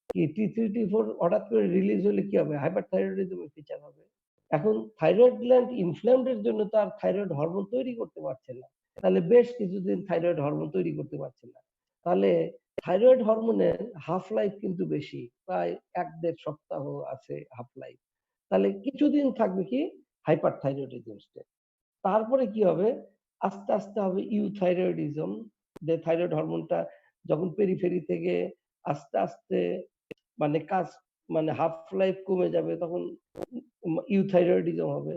কি T3 T4 হঠাৎ করে রিলিজ হলে কি হবে? হাইপারথাইরয়েডিজমের ফিচার হবে। এখন থাইরয়েড গ্ল্যান্ড ইনফ্ল্যামড এর জন্য তো আর থাইরয়েড হরমোন তৈরি করতে পারছে না। তাহলে বেশ কিছুদিন থাইরয়েড হরমোন তৈরি করতে পারছে না। তাহলে থাইরয়েড হরমোনের হাফ লাইফ কিন্তু বেশি, প্রায় ১-১.৫ সপ্তাহ আছে হাফ লাইফ। তাহলে কিছুদিন থাকবে কি হাইপারথাইরয়েডিজম স্টেট। তারপরে কি হবে? আস্তে আস্তে হবে ইউথাইরয়েডিজম, যে থাইরয়েড হরমোনটা যখন পেরিফেরি থেকে আস্তে আস্তে মানে কাজ মানে হাফ লাইফ কমে যাবে, তখন ইউথাইরয়েডিজম হবে।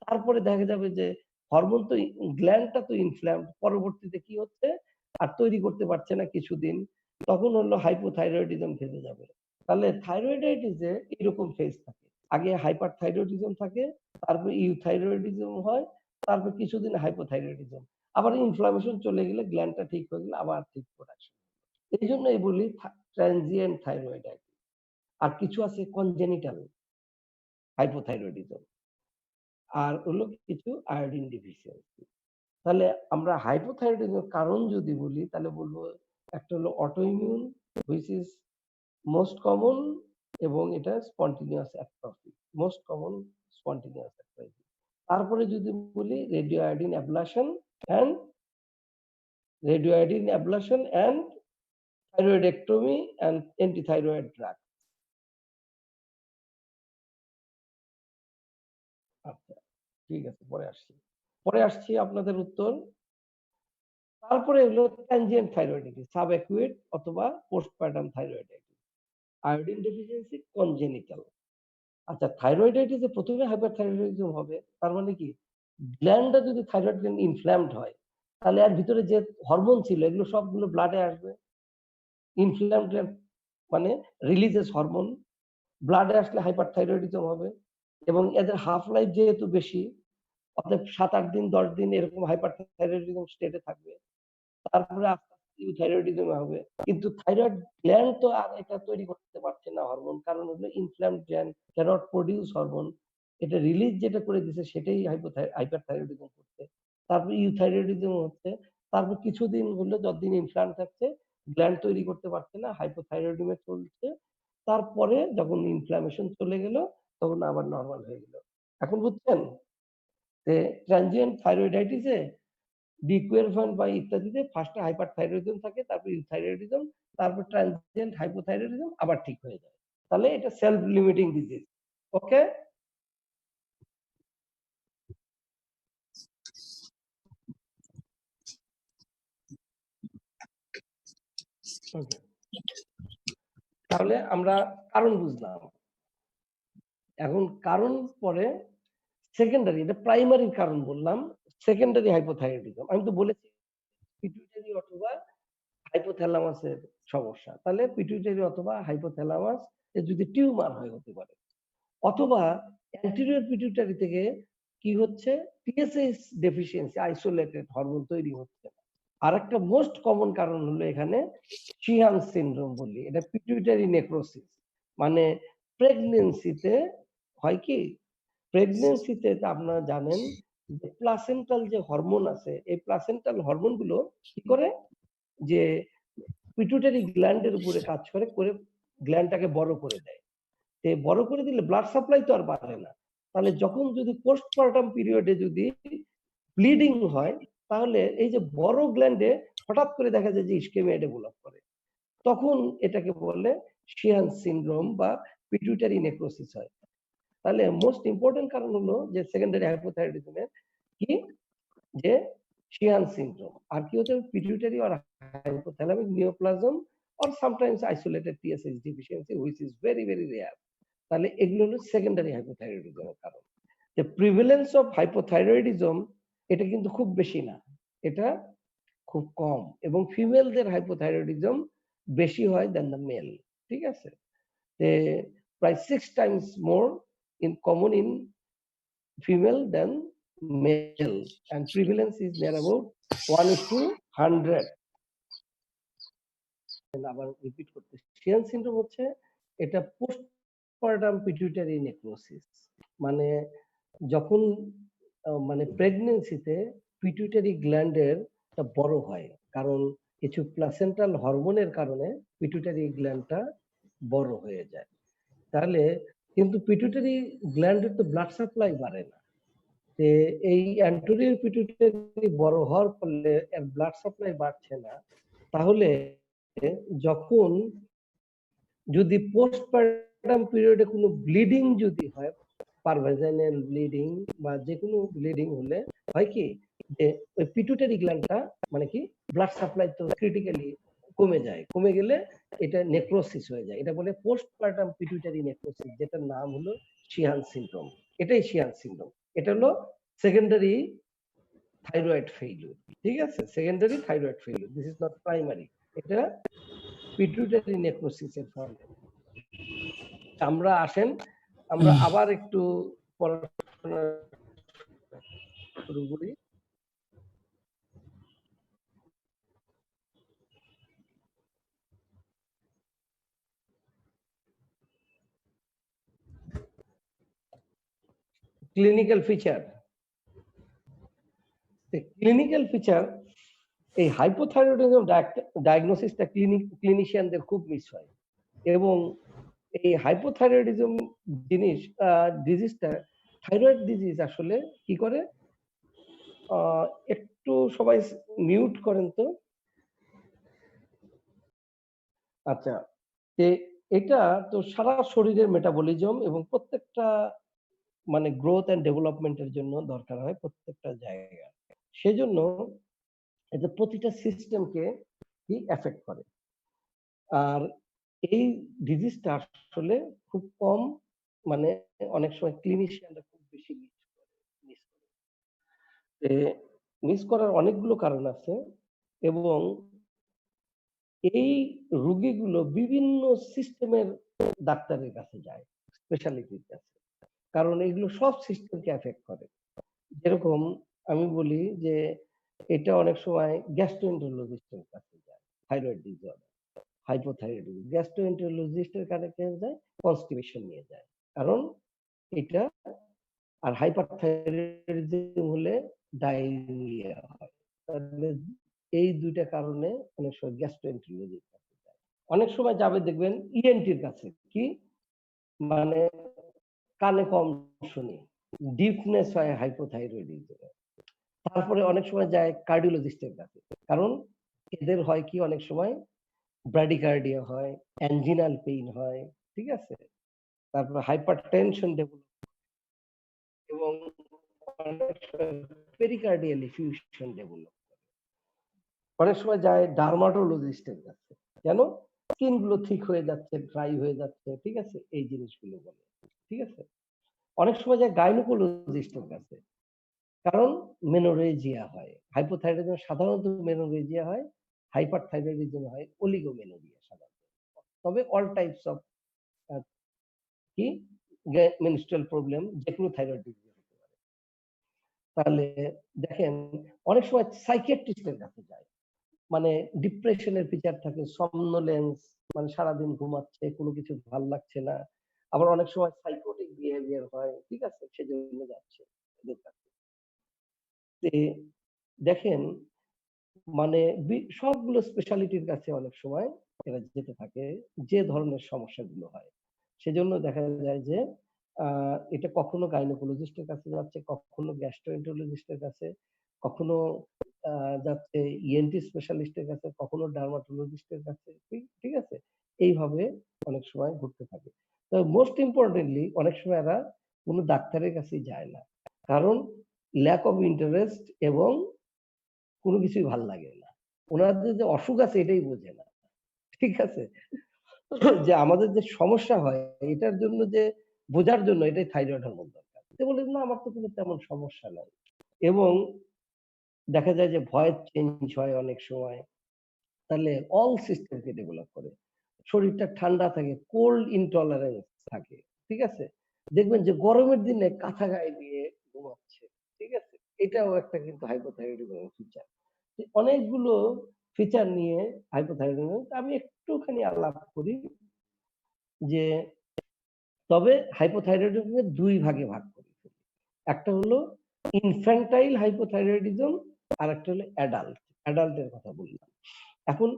তারপরে দেখা যাবে যে হরমোন তো গ্ল্যান্ডটা তো ইনফ্ল্যামড, পরবর্তীতে কি হচ্ছে আর তৈরি করতে পারছে না কিছুদিন, তখন হলো হাইপোথাইরয়েডিজম ফেজে যাবে। তাহলে থাইরয়েডাইটিসে এরকম ফেজ থাকে। আগে হাইপারথাইরয়েডিজম থাকে, তারপর ইউথাইরয়েডিজম হয়, তারপর কিছুদিন হাইপোথাইরয়েডিজম। আবার ইনফ্লামেশন চলে গেলে গ্ল্যান্ডটা ঠিক হয়ে গেলে আবার ঠিক প্রোডাকশন। এইজন্যই বলি ট্রানজিয়েন্ট থাইরয়েডাইটিস। আর কিছু আছে কনজেনিটাল হাইপোথাইরয়েডিজম, আর হলো কিছু আয়োডিন ডেফিসিয়েন্সি। তাহলে আমরা হাইপোথাইরয়েডিজমের কারণ যদি বলি, তাহলে বলবো একটা হলো autoimmune which is most common, এবং এটা spontaneous atrophy, most common spontaneous atrophy. তারপরে যদি বলি radio iodine ablation and thyroidectomy and antithyroid drug. আচ্ছা, ঠিক আছে, পরে আসছি আপনাদের উত্তর। তারপরে হলো ট্রানজিয়েন্ট থাইরয়েডাইটিস, সাব অ্যাকুয়েট অথবা postpartum thyroiditis, iodine deficiency congenital. আচ্ছা, থাইরয়েডাইটিসে প্রথমে হাইপারথাইরয়েডিজম হবে, তার মানে কি গ্ল্যান্ডটা যদি থাইরয়েড গ্ল্যান্ড ইনফ্ল্যামড হয়, তাহলে এর ভিতরে যে হরমোন ছিল এগুলো সবগুলো ব্লাডে আসবে। ইনফ্ল্যামড গ্ল্যান্ড মানে রিলিজেস হরমোন, ব্লাডে আসলে হাইপারথাইরয়েডিজম হবে, এবং এদের হাফ লাইফ যেহেতু বেশি, অর্থাৎ ৭-৮ দিন ১০ দিন এরকম হাইপারথাইরয়েডিজম স্টেটে থাকবে। তারপরে আস্তে আস্তে ইউথাইরয়েডিজম হবে। কিন্তু থাইরয়েড গ্ল্যান্ড তো আর এটা তৈরি করতে পারছে না হরমোন, কারণ হলো ইনফ্ল্যামড গ্ল্যান্ড ক্যানট প্রডিউস হরমোন। এটা রিলিজ যেটা করে দিছে সেটাই হাইপারথাইরয়েডিজম করছে। তারপর ইউথাইরয়েডিজম হচ্ছে। তারপর কিছুদিন হলো যতদিন ইনফ্ল্যাম থাকছে, গ্ল্যান্ড তৈরি করতে পারছে না, হাইপোথাইরয়েডিজমে চলছে। তারপরে যখন ইনফ্ল্যামেশন চলে গেল, তখন আবার নরমাল হয়ে গেল। এখন বুঝছেন? যে ট্রানজিয়েন্ট থাইরয়েডাইটিসে ডিকুয়ারফান বা ইত্যাদিতে ফার্স্টে হাইপারথাইরয়েডিজম থাকে, তারপর ইউথাইরয়েডিজম, তারপর ট্রানজিয়েন্ট হাইপোথাইরয়েডিজম আবার ঠিক হয়ে যায়। তাহলে এটা সেলফ লিমিটিং ডিজিজ। ওকে, ওকে, তাহলে আমরা কারণ বুঝলাম। এখন কারণ পরে সেকেন্ডারি, এটা প্রাইমারি কারণ বললাম, সেকেন্ডারি হাইপোথাইরয়েডিজম আমি তো বলেছি পিটুইটারি অথবা হাইপোথ্যালামাসের সমস্যা। তাহলে পিটুইটারি অথবা হাইপোথ্যালামাস এর যদি টিউমার হয় হতে পারে, অথবা অ্যান্টেরিয়র পিটুইটারি থেকে কি হচ্ছে, টিএসএইচ ডেফিসিয়েন্সি, আইসোলেটেড হরমোন তৈরি হচ্ছে না। আর একটা মোস্ট কমন কারণ হলো এখানে শিহান সিনড্রোম বলি, এটা পিটুইটারি নেক্রোসিস। মানে প্রেগনেন্সিতে হয় কি, প্রেগনেন্সিতে আপনারা জানেন যে প্লাসেন্টাল যে হরমোন আছে, এই প্লাসেন্টাল হরমোন গুলো কি করে, যে পিটুইটারি গ্ল্যান্ডের উপরে কাজ করে, করে গ্ল্যান্ডটাকে বড় করে দেয়। বড় করে দিলে ব্লাড সাপ্লাই তো আর বাড়ে না। তাহলে যখন যদি পোস্টপার্টাম পিরিয়ডে যদি ব্লিডিং হয়, তাহলে এই যে বড় গ্ল্যান্ডে হঠাৎ করে দেখা যায় যে ইসকেমিয়া ডেভেলপ করে, তখন এটাকে বলে শিহান সিনড্রোম বা পিটুইটারি নেক্রোসিস হয়। তাহলে মোস্ট ইম্পর্টেন্ট কারণ হলো যে সেকেন্ডারি হাইপোথাইরয়েডিজমের কি, যে শিহান সিনড্রোম। আর কি হচ্ছে, pituitary or hypothalamic neoplasm or sometimes isolated TSH deficiency which is very very rare. তাহলে এগুলো হলো সেকেন্ডারি হাইপোথাইরয়েডিজমের কারণ। যে প্রিভ্যালেন্স অফ হাইপোথাইরয়েডিজম এটা কিন্তু খুব বেশি না, এটা খুব কম, এবং ফিমেলদের হাইপোথাইরয়েডিজম বেশি হয় দেন দ্য মেল। ঠিক আছে, প্রায় 6 times more in common in female than male, and prevalence is near about 1:100. আবার রিপিট করতে, শিয়ান সিনড্রোম হচ্ছে এটা পোস্টপার্টাম পিটুইটারি নেক্রোসিস। মানে যখন মানে প্রেগনেন্সিতে পিটুইটারি গ্ল্যান্ডের বড় হয়, কারণ কিছু প্লাসেন্টাল হরমোনের কারণে পিটুইটারি গ্ল্যান্ডটা বড় হয়ে যায়। তাহলে কিন্তু পিটুইটারি গ্ল্যান্ডের তো ব্লাড সাপ্লাই বাড়ে না, এই অ্যান্টেরিয়র পিটুইটারি বড় হওয়ার ফলে এর ব্লাড সাপ্লাই বাড়ছে না। তাহলে যখন যদি পোস্টপার্টাম পিরিয়ডে কোনো ব্লিডিং যদি হয়, পারভাজাইনাল ব্লিডিং বা যে কোনো ব্লিডিং হলে হয় কি, যে ওই পিটুইটারি গ্ল্যান্ডটা মানে কি ব্লাড সাপ্লাই তো ক্রিটিক্যালি কমে যায়, কমে গেলে এটা নেক্রোসিস হয়ে যায়। এটা বলে পোস্টপার্টাম পিটুইটারি নেক্রোসিস, যেটার নাম হলো শিহান সিনড্রোম। এটাই শিহান সিনড্রোম। এটা হলো সেকেন্ডারি থাইরয়েড ফেইলিউর। ঠিক আছে, secondary thyroid failure, this is not primary. এটা পিটুইটারি নেক্রোসিসের ফর্ম। আমরা আসেন, আমরা আবার একটু পড়াশোনা শুরু করি। ক্লিনিক্যাল ফিচার, ক্লিনিক্যাল ফিচার, এই হাইপোথাইরয়েডিজম ডায়াগনোসিসটা ক্লিনিশিয়ানদের খুব মিস হয়, এবং এই হাইপোথাইরয়েডিজম জিনিস ডিজিজটা, থাইরয়েড ডিজিজ আসলে কি করে, একটু সবাই মিউট করেন তো। আচ্ছা, এটা তো সারা শরীরের মেটাবলিজম এবং প্রত্যেকটা মানে গ্রোথ এন্ড ডেভেলপমেন্টের জন্য দরকার হয় প্রত্যেকটা জায়গা। সেজন্য এটা প্রতিটা সিস্টেমকে কি এফেক্ট করে। আর এই ডিজিজটা আসলে খুব কম, মানে অনেক সময় ক্লিনিশিয়ানরা খুব বেশি মিস করার অনেকগুলো কারণ আছে, এবং এই রোগীগুলো বিভিন্ন সিস্টেমের ডাক্তারের কাছে যায়, স্পেশালিটির কাছে, কারণ এগুলো সব সিস্টেমকে এফেক্ট করে। যেরকম আমি বলি যে এটা অনেক সময় গ্যাস্ট্রোএন্টারোলজিস্টের কাছে যায়, থাইরয়েড ডিসঅর্ডার, হাইপোথাইরয়েডিজম, গ্যাস্ট্রোএন্টারোলজিস্টের কাছে যায় কনস্টিপেশন নিয়ে যায়, কারণ এটা, আর হাইপারথাইরয়েডিজম হলে ডায়রিয়া হয়। তাহলে এই দুইটা কারণে অনেক সময় গ্যাস্ট্রোএন্টারোলজির কাছে যায়। অনেক সময় যাবে দেখবেন ইএনটির কাছে, কি মানে কানে কম শুনি, ডিফনেস হয় হাইপোথাইরয়েডিজমে। তারপরে অনেক সময় যায় কার্ডিওলজিস্টের কাছে, কারণ এদের হয় কি অনেক সময় ব্র্যাডিকার্ডিয়া হয়, অ্যাঞ্জিনাল পেইন হয়, ঠিক আছে? তারপরে হাইপারটেনশন ডেভেলপ এবং অনেক সময় পেরিকার্ডিয়াল এফিউশন ডেভেলপ। অনেক সময় যায় ডার্মাটোলজিস্টের কাছে, কেন? স্কিন গুলো ঠিক হয়ে যাচ্ছে, ড্রাই হয়ে যাচ্ছে, ঠিক আছে? এই জিনিসগুলো বলে, ঠিক আছে? অনেক সময় যায় গাইনোকোলজিস্টের কাছে, কারণ মেনোরেজিয়া হয়। হাইপোথাইরয়েডিজম সাধারণত মেনোরেজিয়া হয়, হাইপারথাইরয়েডিজম হয় অলিগোমেনোরিয়া সাধারণত। তবে অল টাইপস অফ কি মেনস্ট্রুয়াল প্রবলেম যেকোনো থাইরয়েড ডিজিজ হতে পারে। তাহলে দেখেন অনেক সময় সাইকিয়াট্রিস্টের কাছে যায়, মানে ডিপ্রেশনের ফিচার থাকে, somnolence, মানে সারাদিন ঘুমাচ্ছে, কোনো কিছু ভাল লাগছে না। আবার অনেক সময় সাইকোটিক বিহেভিয়ার হয়, ঠিক আছে? সেজন্য যাচ্ছে এদের কাছে। দেখেন মানে সবগুলো স্পেশালিটির কাছে অনেক সময় এরা যেতে থাকে যে ধরনের সমস্যাগুলো হয়। সেজন্য দেখা যায় যে এটা কখনো গাইনোকোলজিস্টের কাছে যাচ্ছে, কখনো গ্যাস্ট্রোএন্টারোলজিস্টের কাছে, কখনো যাচ্ছে ইএনটি স্পেশালিস্টের কাছে, কখনো ডার্মাটোলজিস্টের কাছে, ঠিক আছে? এইভাবে অনেক সময় ঘুরতে থাকে। তো মোস্ট ইম্পর্টেন্টলি অনেক সময় এরা কোনো ডাক্তারের কাছেই যায় না, কারণ ল্যাক অফ ইন্টারেস্ট এবং কোনো কিছুই ভাল লাগে না। উনাদের যে অসুখ আছে এটাই বোঝে না। ঠিক আছে? যে আমাদের যে সমস্যা হয় এটার জন্য যে বোঝার জন্য এটাই থাইরয়েড হরমোন দরকার। তো বলে না আমার তো কোনো তেমন সমস্যা নাই। এবং দেখা যায় যে ভয়েস চেঞ্জ হয় অনেক সময়। তাহলে অল সিস্টেমকে ডেভেলপ করে। শরীরটা ঠান্ডা থাকে, কোল্ড ইনটলারেন্স থাকে। ঠিক আছে? দেখবেন যে গরমের দিনে কাঁথা গায়ে দিয়ে ঘুমাচ্ছে। ঠিক আছে? এটাও একটা কিন্তু হাইপোথাইরয়েডিজম ফিচার। অনেকগুলো ফিচার নিয়ে হাইপোথাইরয়েডিজম আমি একটুখানি আলাপ করি যে তবে হাইপোথাইরয়েডিজমকে ২ ভাগে ভাগ করি। একটা হলো ইনফ্যান্টাইল হাইপোথাইরয়েডিজম আর একটা হলো অ্যাডাল্ট। অ্যাডাল্টের কথা বললাম। এখন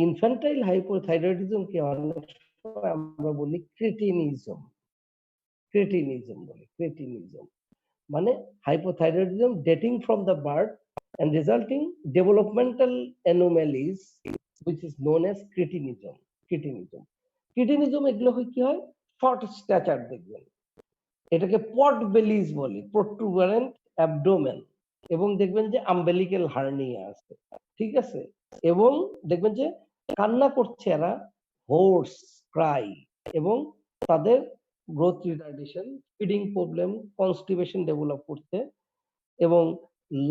ইনফ্যান্টাইল হাইপোথাইরয়েডিজমকে অনেক সময় আমরা বলি ক্রেটিনিজম। ক্রেটিনিজম বলি, ক্রেটিনিজম। মানে hypothyroidism dating from the birth and resulting developmental anomalies which is known as cretinism. cretinism cretinism এগুলো হয় কি হয় শর্ট স্ট্যাচার দেখবেন, এটাকে পট বেলিজ বলি, প্রোট্রুবারেন্ট অ্যাবডোমেন, এবং দেখবেন যে আম্বেলিক্যাল হার্নিয়া আছে, ঠিক আছে? এবং দেখবেন যে কান্না করছে এরা, হোর্স ক্রাই, এবং তাদের growth retardation, feeding problem, constipation develop করছে, এবং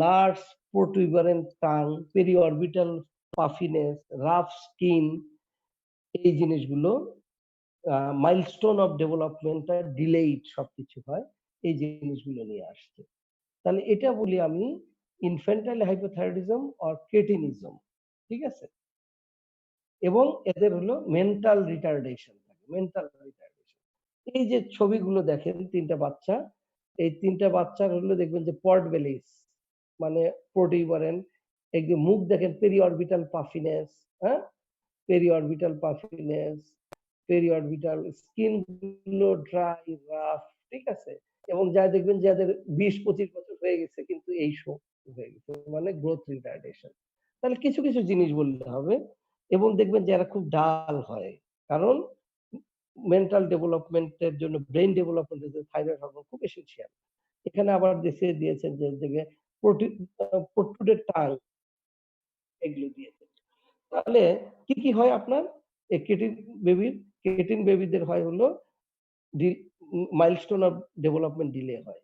large protuberant tongue, periorbital puffiness, rough skin, এই জিনিসগুলো মাইলস্টোন অফ ডেভেলপমেন্টটা ডিলেইড সবকিছু হয়, এই জিনিসগুলো নিয়ে আসছে। তাহলে এটা বলি আমি ইনফ্যান্টাইল হাইপোথাইরয়েডিজম অর ক্রেটিনিজম, ঠিক আছে? এবং এদের হলো মেন্টাল রিটার্ডেশন থাকে, মেন্টাল রিটার্ডেশন। এই যে ছবিগুলো দেখেন ৩টা বাচ্চা, এই ৩টা বাচ্চার হলো দেখবেন যে পট বেলিস, মানে প্রোটিউবারেন্ট, এই যে মুখ দেখেন পেরিঅরবিটাল পাফিনেস, হ্যাঁ? পেরিঅরবিটাল পাফিনেস, পেরিঅরবিটাল স্কিন গুলো ড্রাই, রাফ, ঠিক আছে? এবং যা দেখবেন যাদের ২০-২৫ বছর হয়ে গেছে কিন্তু এই শো হয়ে গেছে, মানে গ্রোথ রিটার্ডেশন। তাহলে কিছু, কিছু জিনিস বলতে হবে, এবং দেখবেন যে এরা খুব ডাল হয়। কারণ মেন্টাল ডেভেলপমেন্টের জন্য, ব্রেইন ডেভেলপমেন্টের জন্য থাইরয়েড হরমোন খুব এসেনশিয়াল। এখানে আবার দেখিয়ে দিয়েছেন যে প্রোট্রুডেড টাং, এগুলো দিয়েছেন। তাহলে কি, কি হয় আপনার এই ক্রেটিন বেবিদের হয় হলো মাইলস্টোন অফ ডেভেলপমেন্ট ডিলে হয়,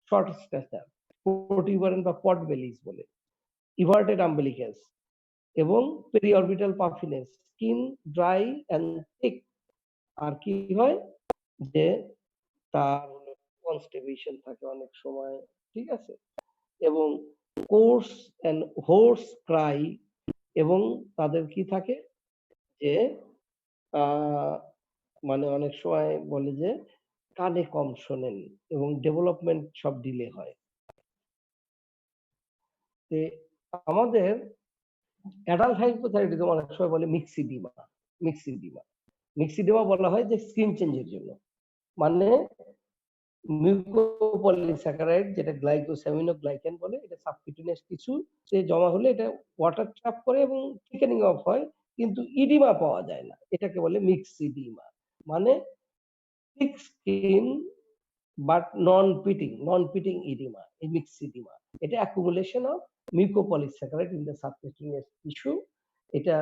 শর্ট স্ট্যাচার, প্রোটিউবারেন্ট বা পট বেলিজ বলে, ইভার্টেড আম্বিলিকাস, এবং periorbital puffiness, skin dry and thick. আর কি হয় যে তার কনস্টিপেশন থাকে অনেক সময়, ঠিক আছে? এবং কোর্স এন্ড হোর্স ক্রাই, এবং তাদের কি থাকে যে মানে অনেক সময় বলে যে কানে কম শোনেন এবং ডেভেলপমেন্ট সব ডিলে হয়। তে আমাদের অ্যাডাল্ট হাইপোথাইরয়েডিজম অনেক সময় বলে মিক্সিডিমা। মিক্সিডিমা মিক্সিডিমা বলা হয় যে স্কিন চেঞ্জের জন্য, মানে মিউকোপলিস্যাকারাইড যেটা গ্লাইকোস্যামিনোগ্লাইকান বলে, এটা সাবকিউটেনিয়াস টিস্যুতে জমা হলে এটা ওয়াটার ট্র্যাপ করে এবং থিকেনিং অফ হয়, কিন্তু ইডিমা পাওয়া যায় না। এটাকে বলে মিক্সিডিমা। মানে thick skin but non pitting oedema, এই মিক্সিডিমা। এটা accumulation of mucopolysaccharide in the subcutaneous tissue. এটা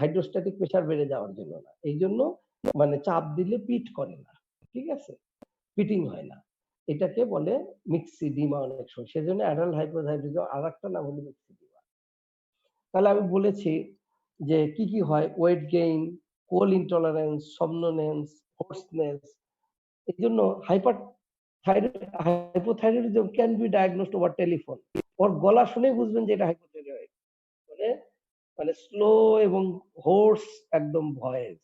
হাইড্রোস্ট্যাটিক প্রেসার বেড়ে যাওয়ার জন্য না। এইজন্য মানে চাপ দিলে পিট করে না। ঠিক আছে? পিটিং হয় না। এটাকে বলে মিক্সিডিমা অনেক সময়। সেজন্য অ্যাডাল্ট হাইপোথাইরয়েডিজম আরেকটা নাম হলো মিক্সিডিমা। তাহলে আমি বলেছি যে কি হয়? Weight gain, cold intolerance, somnolence, hoarseness। এজন্য hypothyroidism can be diagnosed over telephone. ওর গলা শুনেই বুঝবেন যে এটা হাইপোথাইরয়েড। মানে মানে স্লো এবং হোর্স একদম ভয়েস।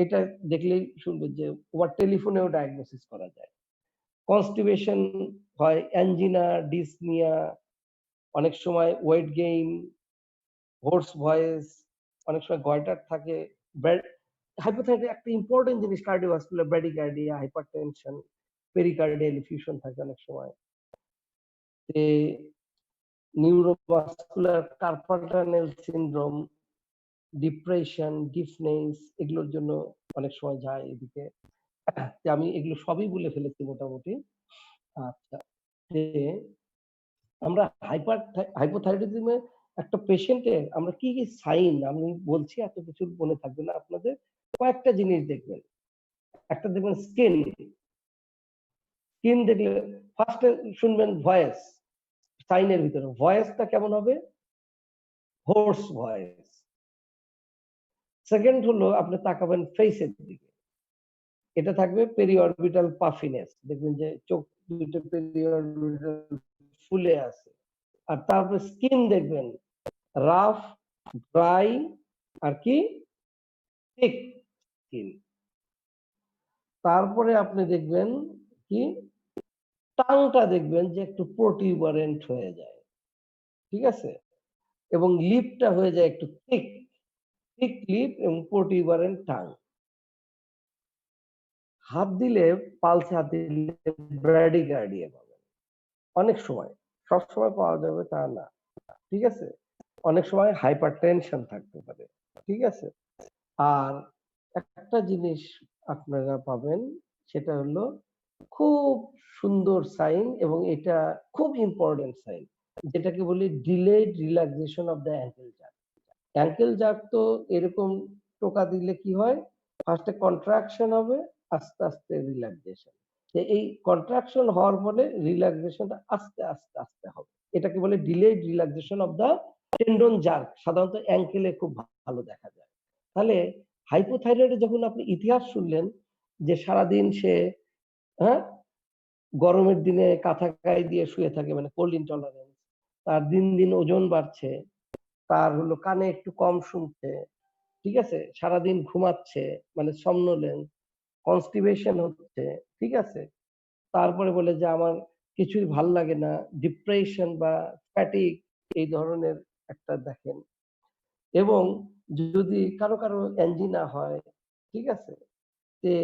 এটা দেখলেই শুনবেন যে ওভার টেলিফোনেও ডায়াগনোসিস করা যায়। কনস্টিপেশন হয়, অ্যাঞ্জিনা, ডিসনিয়া, অনেক সময় ওয়েট গেইন, হোর্স ভয়েস, অনেক সময় গয়টার থাকে। হাইপোথাইরয়েড একটা ইম্পর্টেন্ট জিনিস cardiovascular bradycardia, hypertension, pericardial effusion থাকে অনেক সময়। Neurovascular carpal tunnel syndrome, depression, deafness এগুলোর জন্য অনেক সময় যায় এদিকে। আমি এগুলো সবই বলে ফেলেছি মোটামুটি। আচ্ছা, যে আমরা হাইপোথাইরয়েডিজমে একটা পেশেন্টের আমরা কি সাইন আমি বলছি, এত কিছু মনে থাকবে না আপনাদের। কয়েকটা জিনিস দেখবেন। একটা দেখবেন স্কিন দেখলে ফার্স্টে শুনবেন ভয়েস, সাইনের ভিতরে ভয়েসটা কেমন হবে? হোর্স ভয়েস। সেকেন্ড হলো আপনি তাকাবেন ফেসের দিকে, এটা থাকবে পেরিঅরবিটাল পাফিনেস, দেখবেন যে চোখ দুটো পেরিঅরবিটাল ফুলে আছে। আর তারপরে স্কিন দেখবেন রাফ, ড্রাই, আর কি থিক স্কিন। তারপরে আপনি দেখবেন কি টাংটা দেখবেন যে একটু প্রোটিউবারেন্ট হয়ে যায়। ঠিক আছে? এবং লিপটা হয়ে যায় একটু থিক, থিক লিপ এবং প্রোটিউবারেন্ট টাং। হাত দিলে পালসে হাত দিলে ব্র্যাডিকার্ডিয়া পাবেন অনেক সময়। সবসময় পাওয়া যাবে তা না। ঠিক আছে? অনেক সময় হাইপারটেনশন থাকতে পারে। ঠিক আছে? আর একটা জিনিস আপনারা পাবেন, সেটা হলো খুব সুন্দর সাইন এবং এটা খুব ইম্পর্টেন্ট সাইন, যেটাকে বলি delayed relaxation of the ankle jerk. Ankle jerk তো এরকম টোকা দিলে কি হয়? ফার্স্টে কন্ট্রাকশন হবে, আস্তে আস্তে রিল্যাক্সেশন। এই কন্ট্রাকশন হওয়ার ফলে রিল্যাক্সেশনটা আস্তে আস্তে আস্তে হবে। এটাকে বলে delayed relaxation of the tendon jerk. সাধারণত অ্যাঙ্কেলে খুব ভালো দেখা যায়। তাহলে হাইপোথাইরয়েডে যখন আপনি ইতিহাস শুনলেন যে সারাদিন সে হ্যাঁ গরমের দিনে কাঁথা গায়ে দিয়ে শুয়ে থাকে, মানে কোল্ড ইনটলারেন্স, তার দিন দিন ওজন বাড়ছে, তার হলো কানে একটু কম শুনছে, ঠিক আছে, সারাদিন ঘুমাচ্ছে, মানে somnolence, কনস্টিপেশন হচ্ছে, ঠিক আছে, তারপরে বলে যে আমার কিছুই ভাল লাগে না, ডিপ্রেশন বা ফ্যাটিক এই ধরনের একটা দেখেন। এবং যদি কারো কারো অ্যাঞ্জিনা হয়, ঠিক আছে, যে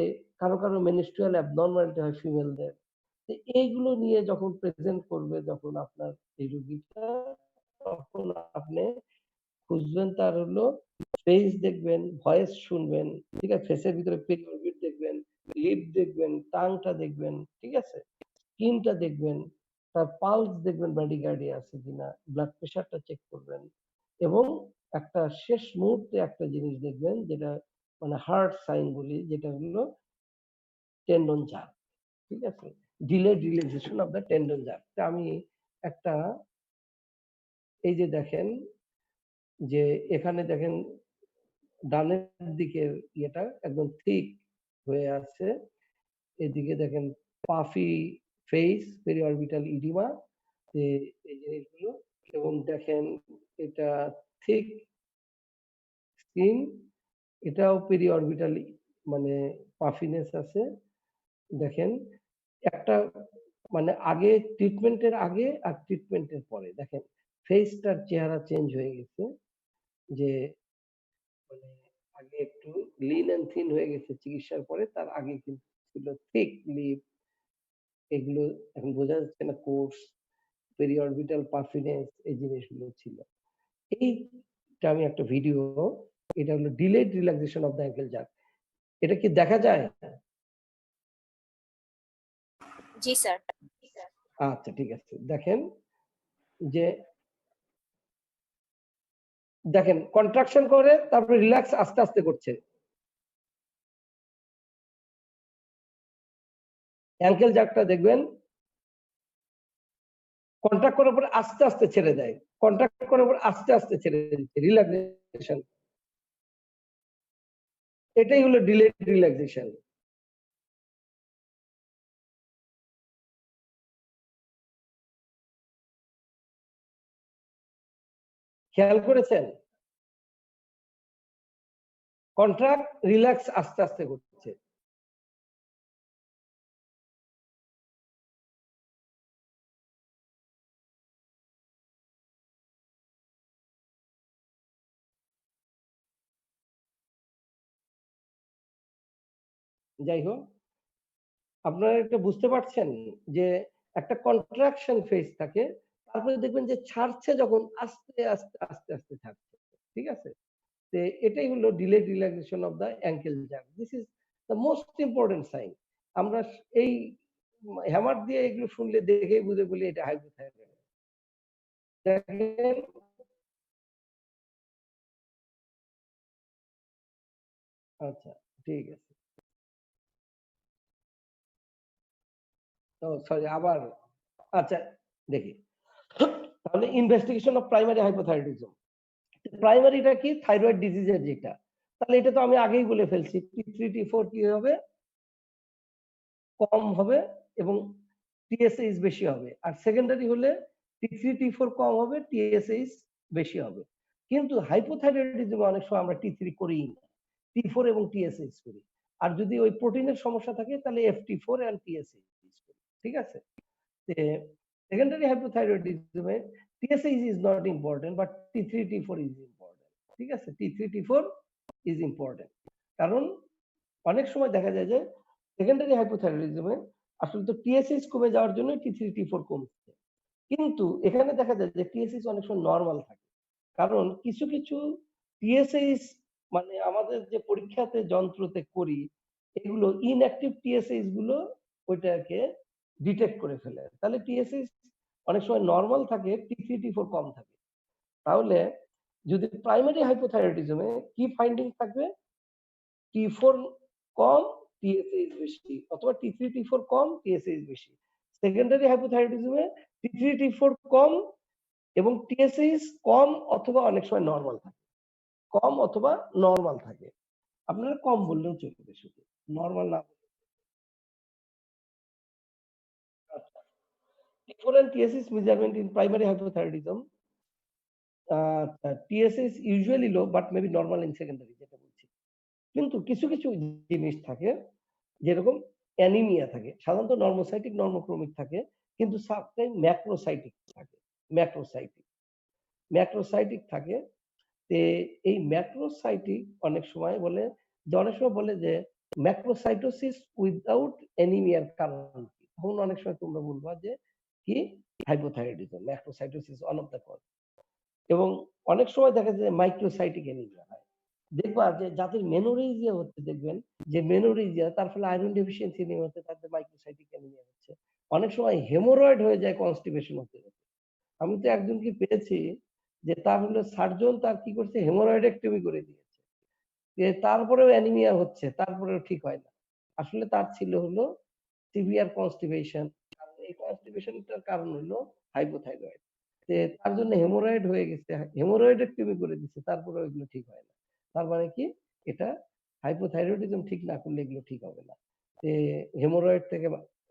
কারো কারো মেনস্ট্রুয়াল অ্যাবনর্মালিটি হয় ফিমেলদের, এইগুলো নিয়ে যখন প্রেজেন্ট করবে, যখন আপনার এই রোগীটা, তখন আপনি খুঁজবেন তার হলো ফেস দেখবেন, ভয়েস শুনবেন, ঠিক আছে, ফেসের ভিতরে পেরিঅরবিট দেখবেন, লিপ দেখবেন, টাংটা দেখবেন, ঠিক আছে, স্কিনটা দেখবেন, তার পালস দেখবেন ব্র্যাডিকার্ডিয়া আছে কিনা, ব্লাড প্রেশারটা চেক করবেন এবং একটা শেষ মুহূর্তে একটা জিনিস দেখবেন যেটা মানে হার্ট সাইন বলি, যেটা হলো টেন্ডন জার্ক। ঠিক আছে? Delayed relaxation of the tendon jerk. আমি একটা এই যে দেখেন যে এখানে দেখেন ডানের দিকের ইয়েটা একদম ঠিক হয়ে আছে। এদিকে দেখেন পাফি ফেস, পেরিঅরবিটাল ইডিমা, এই জিনিসগুলো। এবং দেখেন এটা থিক স্কিন, এটাও পেরিঅরবিটাল মানে পাফিনেস আছে। দেখেন একটা মানে আগে ট্রিটমেন্টের আগে আর ট্রিটমেন্টের পরে দেখেন ফেসটার চেহারা চেঞ্জ হয়ে গেছে। যে মানে আগে একটু লিন এন্ড থিন হয়ে গেছে চিকিৎসার পরে, তার আগে কিন্তু ছিল থিক লিপ, এগুলো এখন বোঝা যাচ্ছে না, কোর্স, পেরিঅরবিটাল পাফিনেস, এই জিনিসগুলো ছিল। এইটা আমি একটা ভিডিও, এটা হলো delayed relaxation of the ankle jerk. এটা কি দেখা যায়? জি স্যার। আচ্ছা ঠিক আছে, দেখেন যে দেখেন কন্ট্রাকশন করে তারপরে রিল্যাক্স আস্তে আস্তে করছে। অ্যাঙ্কেল জাকটা দেখবেন কন্ট্রাক্ট করার পর আস্তে আস্তে ছেড়ে দেয়, কন্ট্রাক্ট করার পর আস্তে আস্তে ছেড়ে দিচ্ছে, রিল্যাক্সেশন। এটাই হলো ডিলেড রিল্যাক্সেশন। খেয়াল করেছেন? কন্ট্রাক্ট রিল্যাক্স আস্তে আস্তে করছে। যাই হোক, আপনারা এটা বুঝতে পারছেন যে একটা কন্ট্রাকশন ফেজ থাকে, তারপরে দেখবেন যে ছাড়ছে যখন আস্তে আস্তে আস্তে আস্তে ছাড়ছে। ঠিক আছে? তো এটাই হলো delayed relaxation of the ankle jerk. This is the most important sign. আমরা এই হ্যামার দিয়ে এগুলো শুনলে দেখে বুঝে বলি এটা হাইপোথাইরয়েড। দেখেন আচ্ছা ঠিক আছে। ও সরি, আবার আচ্ছা দেখি। তাহলে ইনভেস্টিগেশন অফ প্রাইমারি হাইপোথাইরয়েডিজম। প্রাইমারিটা কি? থাইরয়েড ডিজিজের যেটা। তাহলে এটা তো আমি আগেই বলে ফেলছি, T3 T4 কি হবে? কম হবে এবং TSH বেশি হবে। আর সেকেন্ডারি হলে T3 T4 কম হবে, TSH বেশি হবে। কিন্তু হাইপোথাইরয়েডিজমে অনেক সময় আমরা T3 করিই না, T4 এবং TSH করি। আর যদি ওই প্রোটিনের সমস্যা থাকে তাহলে FT4 and TSH করি। ঠিক আছে? সেকেন্ডারি হাইপোথাইরয়েডিজমে TSH is not important but T3 T4 is important. ঠিক আছে? T3 T4 is important. কারণ অনেক সময় দেখা যায় যে সেকেন্ডারি হাইপোথাইরয়েডিজমে আসলে তো TSH কমে যাওয়ার জন্য T3 T4 কমছে। কিন্তু এখানে দেখা যায় যে TSH অনেক সময় নরমাল থাকে। কারণ কিছু কিছু TSH মানে আমাদের যে পরীক্ষাতে যন্ত্রতে করি, এগুলো ইনঅ্যাক্টিভ TSH গুলো ওইটাকে ডিটেক্ট করে ফেলে। তাহলে TSH অনেক সময় নরমাল থাকে, T3 T4 কম থাকে। তাহলে যদি প্রাইমারি হাইপোথাইরয়েডিজমে কি ফাইন্ডিং থাকবে? T4 কম, TSH বেশি, অথবা T3 T4 কম, TSH বেশি। সেকেন্ডারি হাইপোথাইরয়েডিজমে T3 T4 কম এবং TSH কম অথবা অনেক সময় নরমাল থাকে। কম অথবা নরমাল থাকে। আপনারা কম বললেও চলবে, শুধু নরমাল না। আচ্ছা, T4 and TSH measurement in primary hypothyroidism. TSH usually low but maybe normal in secondary, যেটা বলছি। কিন্তু কিছু কিছু জিনিস থাকে, যেরকম অ্যানিমিয়া থাকে, সাধারণত নর্মোসাইটিক নর্মোক্রমিক থাকে, কিন্তু সামটাইম ম্যাক্রোসাইটিক থাকে। ম্যাক্রোসাইটিক ম্যাক্রোসাইটিক থাকে। এই ম্যাক্রোসাইটিক অনেক সময় বলে যে ম্যাক্রোসাইটোসিস উইদাউট অ্যানিমিয়ার কারণ কি? তখন অনেক সময় তোমরা বলবা যে কি? Hypothyroidism, macrocytosis one of the cause. এবং অনেক সময় দেখা যায় মাইক্রোসাইটিক অ্যানিমিয়া হয়। দেখবা যে যাদের মেনোরেজিয়া হচ্ছে, দেখবেন যে মেনোরেজিয়া তার ফলে আয়রন ডেফিসিয়েন্সি নেই হচ্ছে, তাদের মাইক্রোসাইটিক অ্যানিমিয়া হচ্ছে। অনেক সময় হেমোরয়েড হয়ে যায় কনস্টিপেশন হতে হতে। আমি তো একজনকে পেয়েছি যে তার হলো সার্জন তার কি করছে, হেমোরয়েডেক্টমি করে দিয়েছে। তারপরেও অ্যানিমিয়া হচ্ছে, তারপরেও ঠিক হয় না। আসলে তার ছিল হলো সিভিয়ার কনস্টিপেশন। আর এই কনস্টিপেশনটার কারণ হলো হাইপোথাইরয়েড। তার জন্য হেমোরয়েড হয়ে গেছে, হেমোরয়েডেক্টমি করে দিচ্ছে, তারপরেও এগুলো ঠিক হয় না। তার মানে কি? এটা হাইপোথাইরয়েডিজম ঠিক না করলে এগুলো ঠিক হবে না। হেমোরয়েড থেকে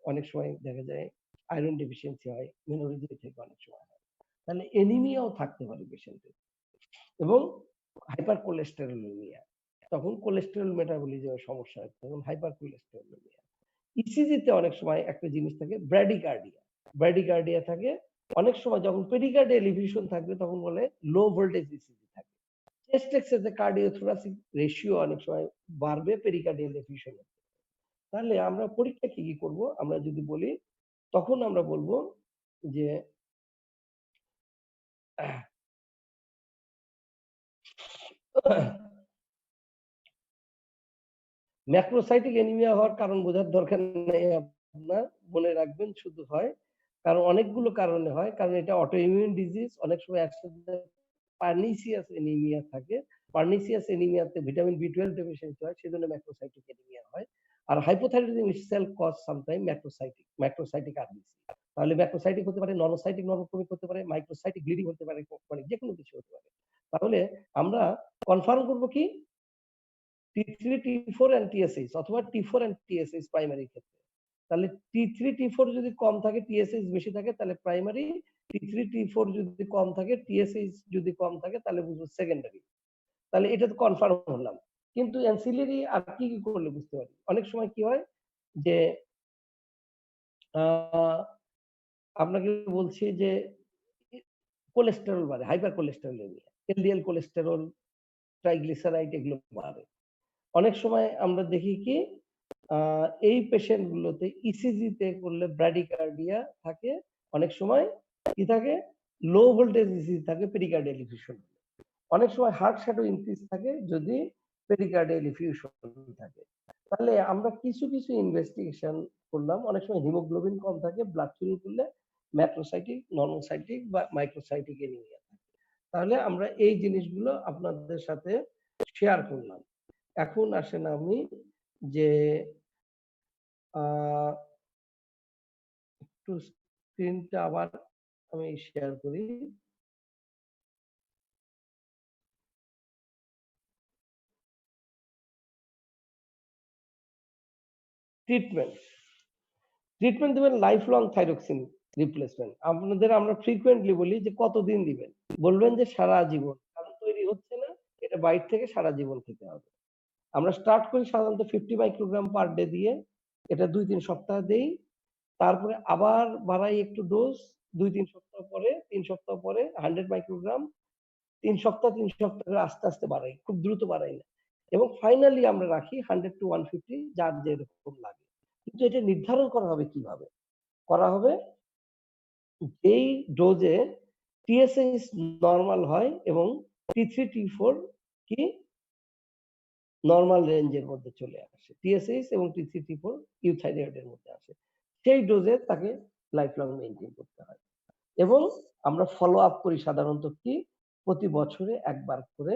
অনেক সময় দেখা যায় আয়রন ডেফিসিয়েন্সি হয়, মেনোরেজিয়া থেকে অনেক সময় হয়। তাহলে অ্যানিমিয়াও থাকতে পারে পেশেন্টের। এবং হাইপার কোলেস্টেরোলেমিয়া, তখন কোলেস্টেরল মেটাবলিজমের সমস্যা হয়, তখন হাইপার কোলেস্টেরোলেমিয়া। ইসিজিতে অনেক সময় একটা জিনিস থাকে ব্র্যাডিকার্ডিয়া। ব্র্যাডিকার্ডিয়া থাকে অনেক সময়, যখন পেরিকার্ডিয়াল এলিভেশন থাকবে তখন বলে লো ভোল্টেজ ইসিজি থাকে। চেস্ট এক্সারসাইজে কার্ডিওথোরাসিক রেশিও অনেক সময় বাড়বে পেরিকার্ডিয়াল এলিভেশনে। তাহলে আমরা পরীক্ষা কি কি করব? আমরা যদি বলি তখন আমরা বলবো যে ম্যাক্রোসাইটিক অ্যানিমিয়া হওয়ার কারণ বোঝার দরকার নেই আপনার, মনে রাখবেন শুধু হয় কারণ অনেকগুলো কারণে হয়, কারণ এটা অটো ইমিউন ডিজিজ, অনেক সময় একসাথে পার্নিসিয়াস অ্যানিমিয়া থাকে, পার্নিসিয়াস অ্যানিমিয়াতে ভিটামিন বি12 ডেফিসিয়েন্সি হয়, সেজন্য ম্যাক্রোসাইটিক অ্যানিমিয়া হয়। আর hypothyroidism itself cause sometime macrocytic RBC. তাহলে ম্যাক্রোসাইটিক হতে পারে, ননোসাইটিক নরমক্রমিক হতে পারে, মাইক্রোসাইটিক ব্লিডিং হতে পারে, মানে যে কোনো কিছু হতে পারে। তাহলে আমরা কনফার্ম করবো কি T3, T4 and TSH অথবা T4 and TSH প্রাইমারি ক্ষেত্রে। তাহলে T3, T4 যদি কম থাকে, TSH বেশি থাকে তাহলে প্রাইমারি, T3, T4 যদি কম থাকে, TSH যদি কম থাকে তাহলে বুঝবো সেকেন্ডারি। তাহলে এটা তো কনফার্ম হলাম। কিন্তু অ্যান্সিলারি আর কি কি করলে বুঝতে পারি? অনেক সময় কি হয় যে আপনাকে বলছি যে কোলেস্টেরল বাড়ে, hyper cholesterolaemia, LDL cholesterol, triglyceride এগুলো বাড়ে। অনেক সময় আমরা দেখি কি এই পেশেন্ট গুলোতে ইসিজিতে করলে ব্র্যাডিকার্ডিয়া থাকে, অনেক সময় কি থাকে লো ভোল্টেজ ইসিজি থাকে পেরিকার্ডিয়াল এফিউশন, অনেক সময় হার্ট শ্যাডো ইনক্রিজ থাকে যদি পেরিকার্ডিয়াল এফিউশন থাকে। তাহলে আমরা কিছু কিছু ইনভেস্টিগেশন করলাম, অনেক সময় হিমোগ্লোবিন কম থাকে, ব্লাড ফিল করলে ম্যাক্রোসাইটিক, ননোসাইটিক বা মাইক্রোসাইটিক অ্যানিমিয়া থাকে। তাহলে আমরা এই জিনিসগুলো আপনাদের সাথে শেয়ার করলাম। এখন আসেন আমি যে একটু স্ক্রিনটা আবার আমি শেয়ার করি। ট্রিটমেন্ট দেবেন লাইফ লং থাইরক্সিন রিপ্লেসমেন্ট। আপনাদের আমরা ফ্রিকুয়েন্টলি বলি যে কতদিন দিবেন, বলবেন যে সারা জীবন, কারণ তৈরি হচ্ছে না, এটা বাইর থেকে সারা জীবন খেতে হবে। আমরা স্টার্ট করি সাধারণত 50 মাইক্রোগ্রাম পার ডে দিয়ে, এটা 2-3 সপ্তাহ দেই, তারপরে আবার বাড়াই একটু ডোজ, 2-3 সপ্তাহ পরে, 3 সপ্তাহ পরে 100 মাইক্রোগ্রাম, 3 সপ্তাহ করে আস্তে আস্তে বাড়াই, খুব দ্রুত বাড়াই না, এবং ফাইনালি আমরা রাখি 100 to 150 যার যেরকম লাগে। কিন্তু এটা নির্ধারণ করা হবে কিভাবে? করা হবে যেই ডোজে টিএসএইচ নরমাল হয় এবং T3, T4 কি নরমাল রেঞ্জের মধ্যে চলে আসে, টিএসএইচ এবং T3, T4 ইউথাইরয়েডের মধ্যে আসে, সেই ডোজে তাকে লাইফ লং মেইনটেইন করতে হয়। এবং আমরা ফলো আপ করি সাধারণত কি প্রতি বছরে একবার করে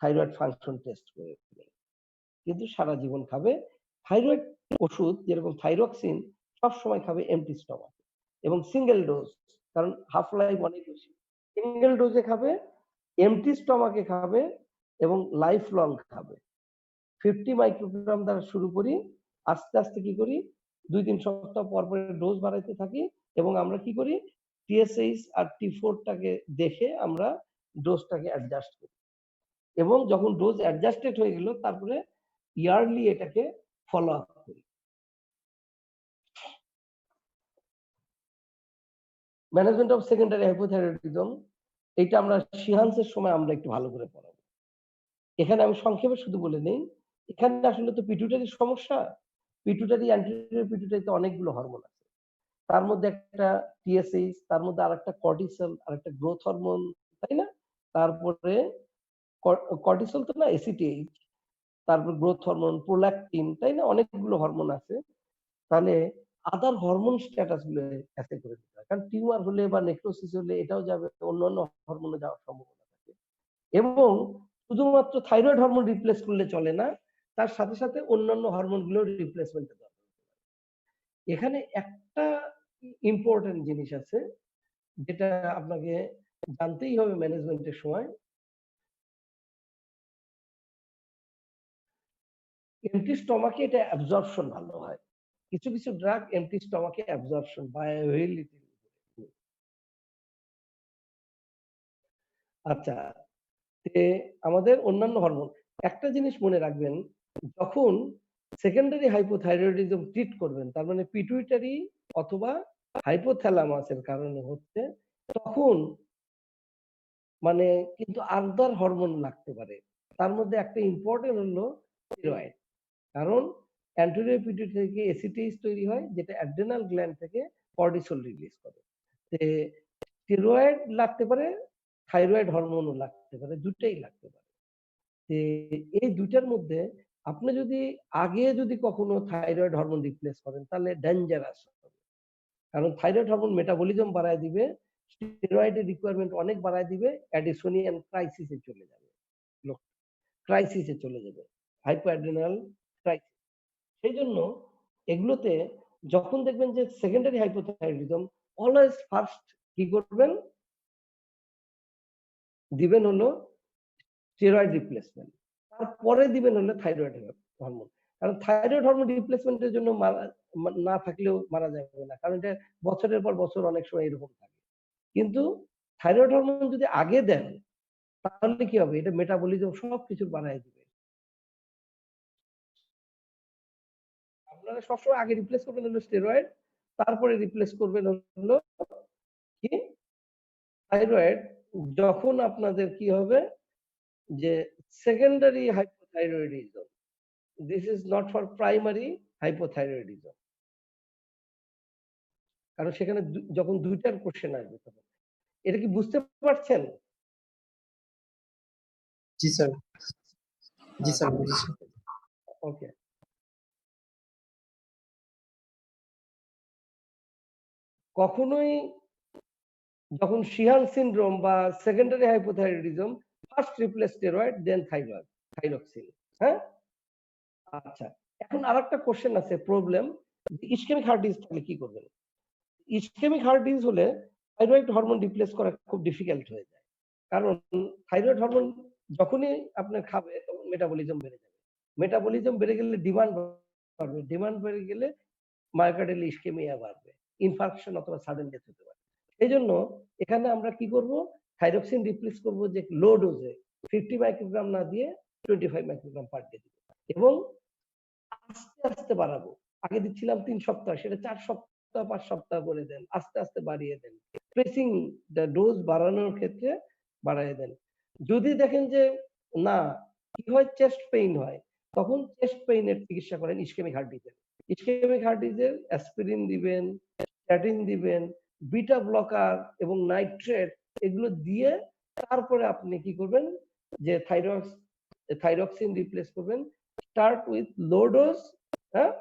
থাইরয়েড ফাংশন টেস্ট করে, কিন্তু সারা জীবন খাবে। থাইরয়েড ওষুধ যেরকম থাইরক্সিন সব সময় খাবে এমটি স্টমাক এবং সিঙ্গেল ডোজ, কারণ হাফ লাইফ অনেক বেশি। সিঙ্গেল ডোজে খাবে, এমটি স্টমাকে খাবে এবং লাইফ লং খাবে। 50 মাইক্রোগ্রাম দ্বারা শুরু করি, আস্তে আস্তে কি করি 2-3 সপ্তাহ পর পর ডোজ বাড়াইতে থাকি, এবং আমরা কি করি টিএসএইচ আর T4 টাকে দেখে আমরা ডোজটাকে অ্যাডজাস্ট করি, এবং যখন ডোজ অ্যাডজাস্টেড হয়ে গেল তারপরে ইয়ারলি এটাকে ফলো আপ করি। ম্যানেজমেন্ট অফ সেকেন্ডারি হাইপোথাইরয়েডিজম, এটা আমরা সিহান্সের সময় আমরা একটু ভালো করে পড়াবো। এখানে আমি সংক্ষেপে শুধু বলে নেই, এখানে আসলে তো পিটুইটারির সমস্যা, পিটুইটারি অ্যান্টেরিয়র পিটুইটারিতে অনেকগুলো হরমোন আছে, তার মধ্যে একটা টিএসএইচ, তার মধ্যে আরেকটা কর্টিসল, আরেকটা গ্রোথ হরমোন, তাই না? তারপরে কর্টিসল তো না, এসিটিএইচ, তারপর গ্রোথ হরমোন, প্রোল্যাকটিন, তাই না? অনেকগুলো হরমোন আছে। তাহলে আদার হরমোন স্ট্যাটাস গুলো অ্যাসে করে দিতে হয়, কারণ টিউমার হলে বা নেক্রোসিস হলে এটাও যাবে, অন্যান্য হরমোনে যাওয়ার সম্ভাবনা থাকে। এবং শুধুমাত্র থাইরয়েড হরমোন রিপ্লেস করলে চলে না, তার সাথে সাথে অন্যান্য হরমোন গুলো রিপ্লেসমেন্ট দরকার। এখানে একটা ইম্পর্টেন্ট জিনিস আছে যেটা আপনাকে জানতেই হবে ম্যানেজমেন্টের সময়, এমটি স্টমাকে এটা অ্যাবজর্পশন ভালো হয়, কিছু কিছু ড্রাগ এমটি স্টমাকে অ্যাবজর্পশন বায়োঅ্যাভেইলেবিলিটি। আচ্ছা, আমাদের অন্যান্য হরমোন, একটা জিনিস মনে রাখবেন, যখন সেকেন্ডারি হাইপোথাইরয়েডিজম ট্রিট করবেন, তার মানে পিটুইটারি অথবা হাইপোথ্যালামাসের কারণে হচ্ছে, তখন মানে কিন্তু আদার হরমোন লাগতে পারে, তার মধ্যে একটা ইম্পর্টেন্ট হলো থাইরয়েড, কারণ অ্যান্টেরিয়র পিটুইটারি থেকে এসিটিএইচ তৈরি হয় যেটা অ্যাড্রেনাল গ্ল্যান্ড থেকে কর্টিসল রিলিজ করে। স্টেরয়েড লাগতে পারে, থাইরয়েড হরমোনও লাগতে পারে, দুটাই লাগতে পারে। এই দুইটার মধ্যে আপনি যদি আগে কখনো থাইরয়েড হরমোন রিপ্লেস করেন তাহলে ডেঞ্জারাস হবে, কারণ থাইরয়েড হরমোন মেটাবলিজম বাড়ায় দিবে, স্টেরয়েডের রিকোয়ারমেন্ট অনেক বাড়ায় দিবে, অ্যাডিসোনিয়ান ক্রাইসিসে চলে যাবে, হাইপোঅ্যাড্রিনাল ক্রাইসিস। সেই জন্য এগুলোতে যখন দেখবেন যে সেকেন্ডারি হাইপোথাইরয়েডিজম, অলওয়েজ ফার্স্ট কি করবেন, দিবেন হলো স্টেরয়েড রিপ্লেসমেন্ট, তারপরে দিবেন হলো থাইরয়েড হরমোন। কারণ থাইরয়েড হরমোন রিপ্লেসমেন্টের জন্য না থাকলেও মারা যাবে না, কারণ এটা বছরের পর বছর অনেক সময় এরকম থাকে। কিন্তু থাইরয়েড হরমোন যদি আগে দেন তাহলে কি হবে, এটা মেটাবলিজম সবকিছু বাড়ায় দিবে। আপনারা সবসময় আগে রিপ্লেস করবেন হলো স্টেরয়েড, তারপরে রিপ্লেস করবেন হলো কি থাইরয়েড, যখন আপনাদের কি হবে যে secondary hypothyroidism. This is not for primary hypothyroidism, কারণ সেখানে যখন দুইটার কোশ্চেন আসবে তখন। এটা কি বুঝতে পারছেন? জি স্যার, জি স্যার বুঝেছি। ওকে। কখনোই যখন শিহান সিনড্রোম বা secondary hypothyroidism, first replace steroid then thyroxine. হ্যাঁ, আচ্ছা। এখন আরেকটা কোশ্চেন আছে, প্রবলেম, ইসকেমিক হার্ট ডিজিজ থাকলে কি করবেন? ইসকেমিক হার্ট ডিজিজ হলে থাইরয়েড হরমোন রিপ্লেস করা খুব ডিফিকাল্ট হয়ে যায়, কারণ থাইরয়েড হরমোন যখনই আপনার খাবে তখন মেটাবলিজম বেড়ে যাবে, মেটাবলিজম বেড়ে গেলে ডিমান্ড বাড়বে, ডিমান্ড বেড়ে গেলে মায়োকার্ডিয়াল ইসকেমিয়া বাড়বে, ইনফার্কশন অথবা সাডেন ডেথ হতে পারে। এই জন্য এখানে আমরা কি করব, থাইরক্সিন রিপ্লেস করব যে লো ডোজে 50 মাইক্রোগ্রাম না দিয়ে 25 মাইক্রোগ্রাম পার ডে দিব, এবং আস্তে আস্তে বাড়াবো। আগে দিচ্ছিলাম 3 সপ্তাহ, সেটা 4 সপ্তাহ 5 সপ্তাহ করে দেন, আস্তে আস্তে বাড়িয়ে দেন, স্পেসিং ডোজ বাড়ানোর ক্ষেত্রে বাড়ায় দেন। যদি দেখেন যে না, কি হয়, চেস্ট পেইন হয়, তখন চেস্ট পেইনের চিকিৎসা করেন ইসকেমিক হার্ট ডিজিজের। ইসকেমিক হার্ট ডিজিজের অ্যাসপিরিন দিবেন, স্ট্যাটিন দিবেন, বিটা ব্লকার এবং নাইট্রেট, এগুলো দিয়ে তারপরে আপনি কি করবেন যে থাইরক্সিন রিপ্লেস করবেন, স্টার্ট উইথ লো ডোজ, হ্যাঁ,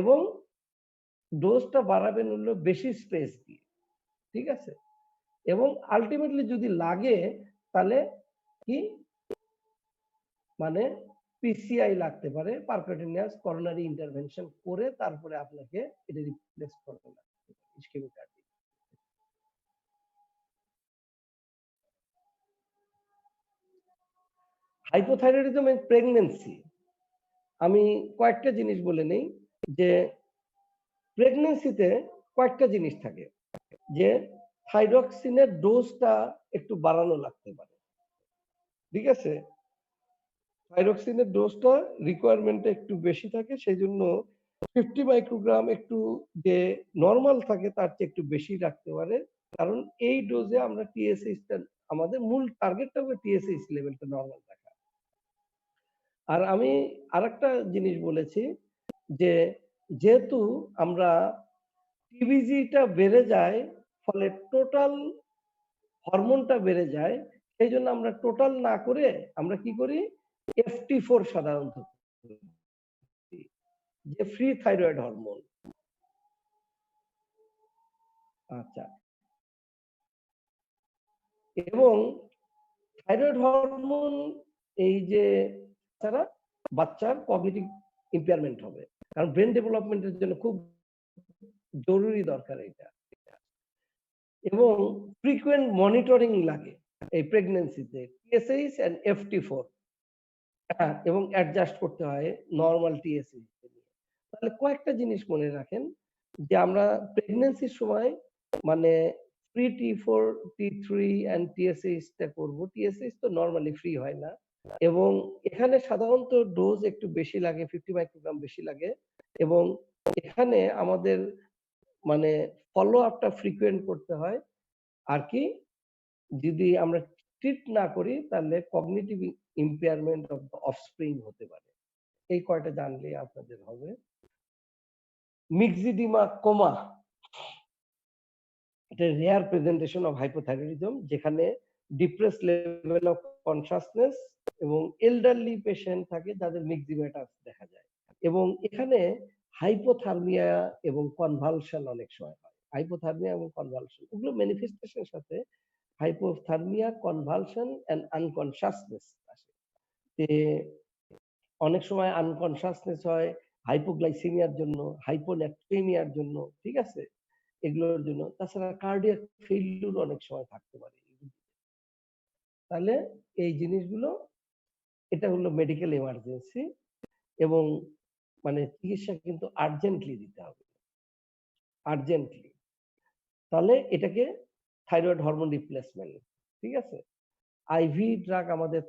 এবং ডোজটা বাড়াবেন হলো বেশি স্পেস দিয়ে, ঠিক আছে? এবং আলটিমেটলি যদি লাগে তাহলে কি, মানে পিসিআই লাগতে পারে, পারকুটেনিয়াস করোনারি ইন্টারভেনশন করে তারপরে আপনাকে এটা রিপ্লেস করতে লাগবে ischaemic heart disease. Hypothyroidism and pregnancy, আমি কয়েকটা জিনিস বলে নেই, যে প্রেগন্যান্সিতে কয়েকটা জিনিস থাকে, যে থাইরক্সিনের ডোজটা একটু বাড়ানো লাগতে পারে, ঠিক আছে? থাইরক্সিনের ডোজটা রিকোয়ারমেন্টটা একটু বেশি থাকে, সেই জন্য 50 মাইক্রোগ্রাম একটু যে নরমাল থাকে তার চেয়ে একটু বেশি রাখতে পারে, কারণ এই ডোজে আমরা টিএসএইচটা, আমাদের মূল টার্গেটটা হবে টিএসএইচ লেভেলটা নরমাল রাখা। আর আমি আরেকটা জিনিস বলেছি যে যেহেতু আমরা টিবিজিটা বেড়ে যায়, ফলে টোটাল হরমোনটা বেড়ে যায়, সেই জন্য আমরা টোটাল না করে আমরা কি করি, FT4 সাধারণত, যে ফ্রি থাইরয়েড হরমোন। আচ্ছা, এবং থাইরয়েড হরমোন এই যে তারা বাচ্চার কগনিটিভ ইম্পেয়ারমেন্ট হবে, কারণ ব্রেন ডেভেলপমেন্টের জন্য খুব জরুরি দরকার এটা, এবং ফ্রিকুয়েন্ট মনিটরিং লাগে এই প্রেগন্যান্সিতে, টিএসএইচ এন্ড FT4, এবং অ্যাডজাস্ট করতে হয় নরমাল টিএসএইচ। তাহলে কয়েকটা জিনিস মনে রাখেন, যে আমরা প্রেগন্যান্সির সময় মানে ফ্রি T4 T3 এন্ড টিএসএইচটা করব, টিএসএইচ তো নরমালি ফ্রি হয় না, এবং এখানে সাধারণত ডোজ একটু বেশি লাগে, 50 মাইক্রোগ্রাম বেশি লাগে, এবং এখানে আমাদের মানে ফলো আপটা ফ্রিকুয়েন্ট করতে হয়। আর কি, যদি আমরা ট্রিট না করি তাহলে cognitive impairment of the offspring হতে পারে। এই কয়টা জানলে আপনাদের হবে। মিক্সিডিমা কোমা, এটা রেয়ার প্রেজেন্টেশন অফ হাইপোথাইরয়েডিজম, যেখানে ডিপ্রেস লেভেল অফ কনসাসনেস এবং এল্ডারলি পেশেন্ট থাকে যাদের মিক্সিমেটাস দেখা যায়। এবং এখানে হাইপোথার্মিয়া এবং কনভালশন অনেক সময় হয়। হাইপোথার্মিয়া এবং কনভালশন ওগুলো ম্যানিফেস্টেশনের সাথে হাইপোথার্মিয়া, কনভালশন এন্ড আনকনসাসনেস আসে। অনেক সময় আনকনসাসনেস হয় হাইপোগ্লাইসেমিয়ার জন্য, হাইপোন্যাট্রেমিয়ার জন্য, ঠিক আছে, এগুলোর জন্য। তাছাড়া কার্ডিয়াক ফেইলিউর অনেক সময় থাকতে পারে। তাহলে এই জিনিসগুলো, এটা হলো মেডিকেল এমার্জেন্সি এবং মানে চিকিৎসা কিন্তু আর্জেন্টলি দিতে হবে, আর্জেন্টলি। তাহলে এটাকে থাইরয়েড হরমোন রিপ্লেসমেন্ট, ঠিক আছে। আইভি ড্রাগ আমাদের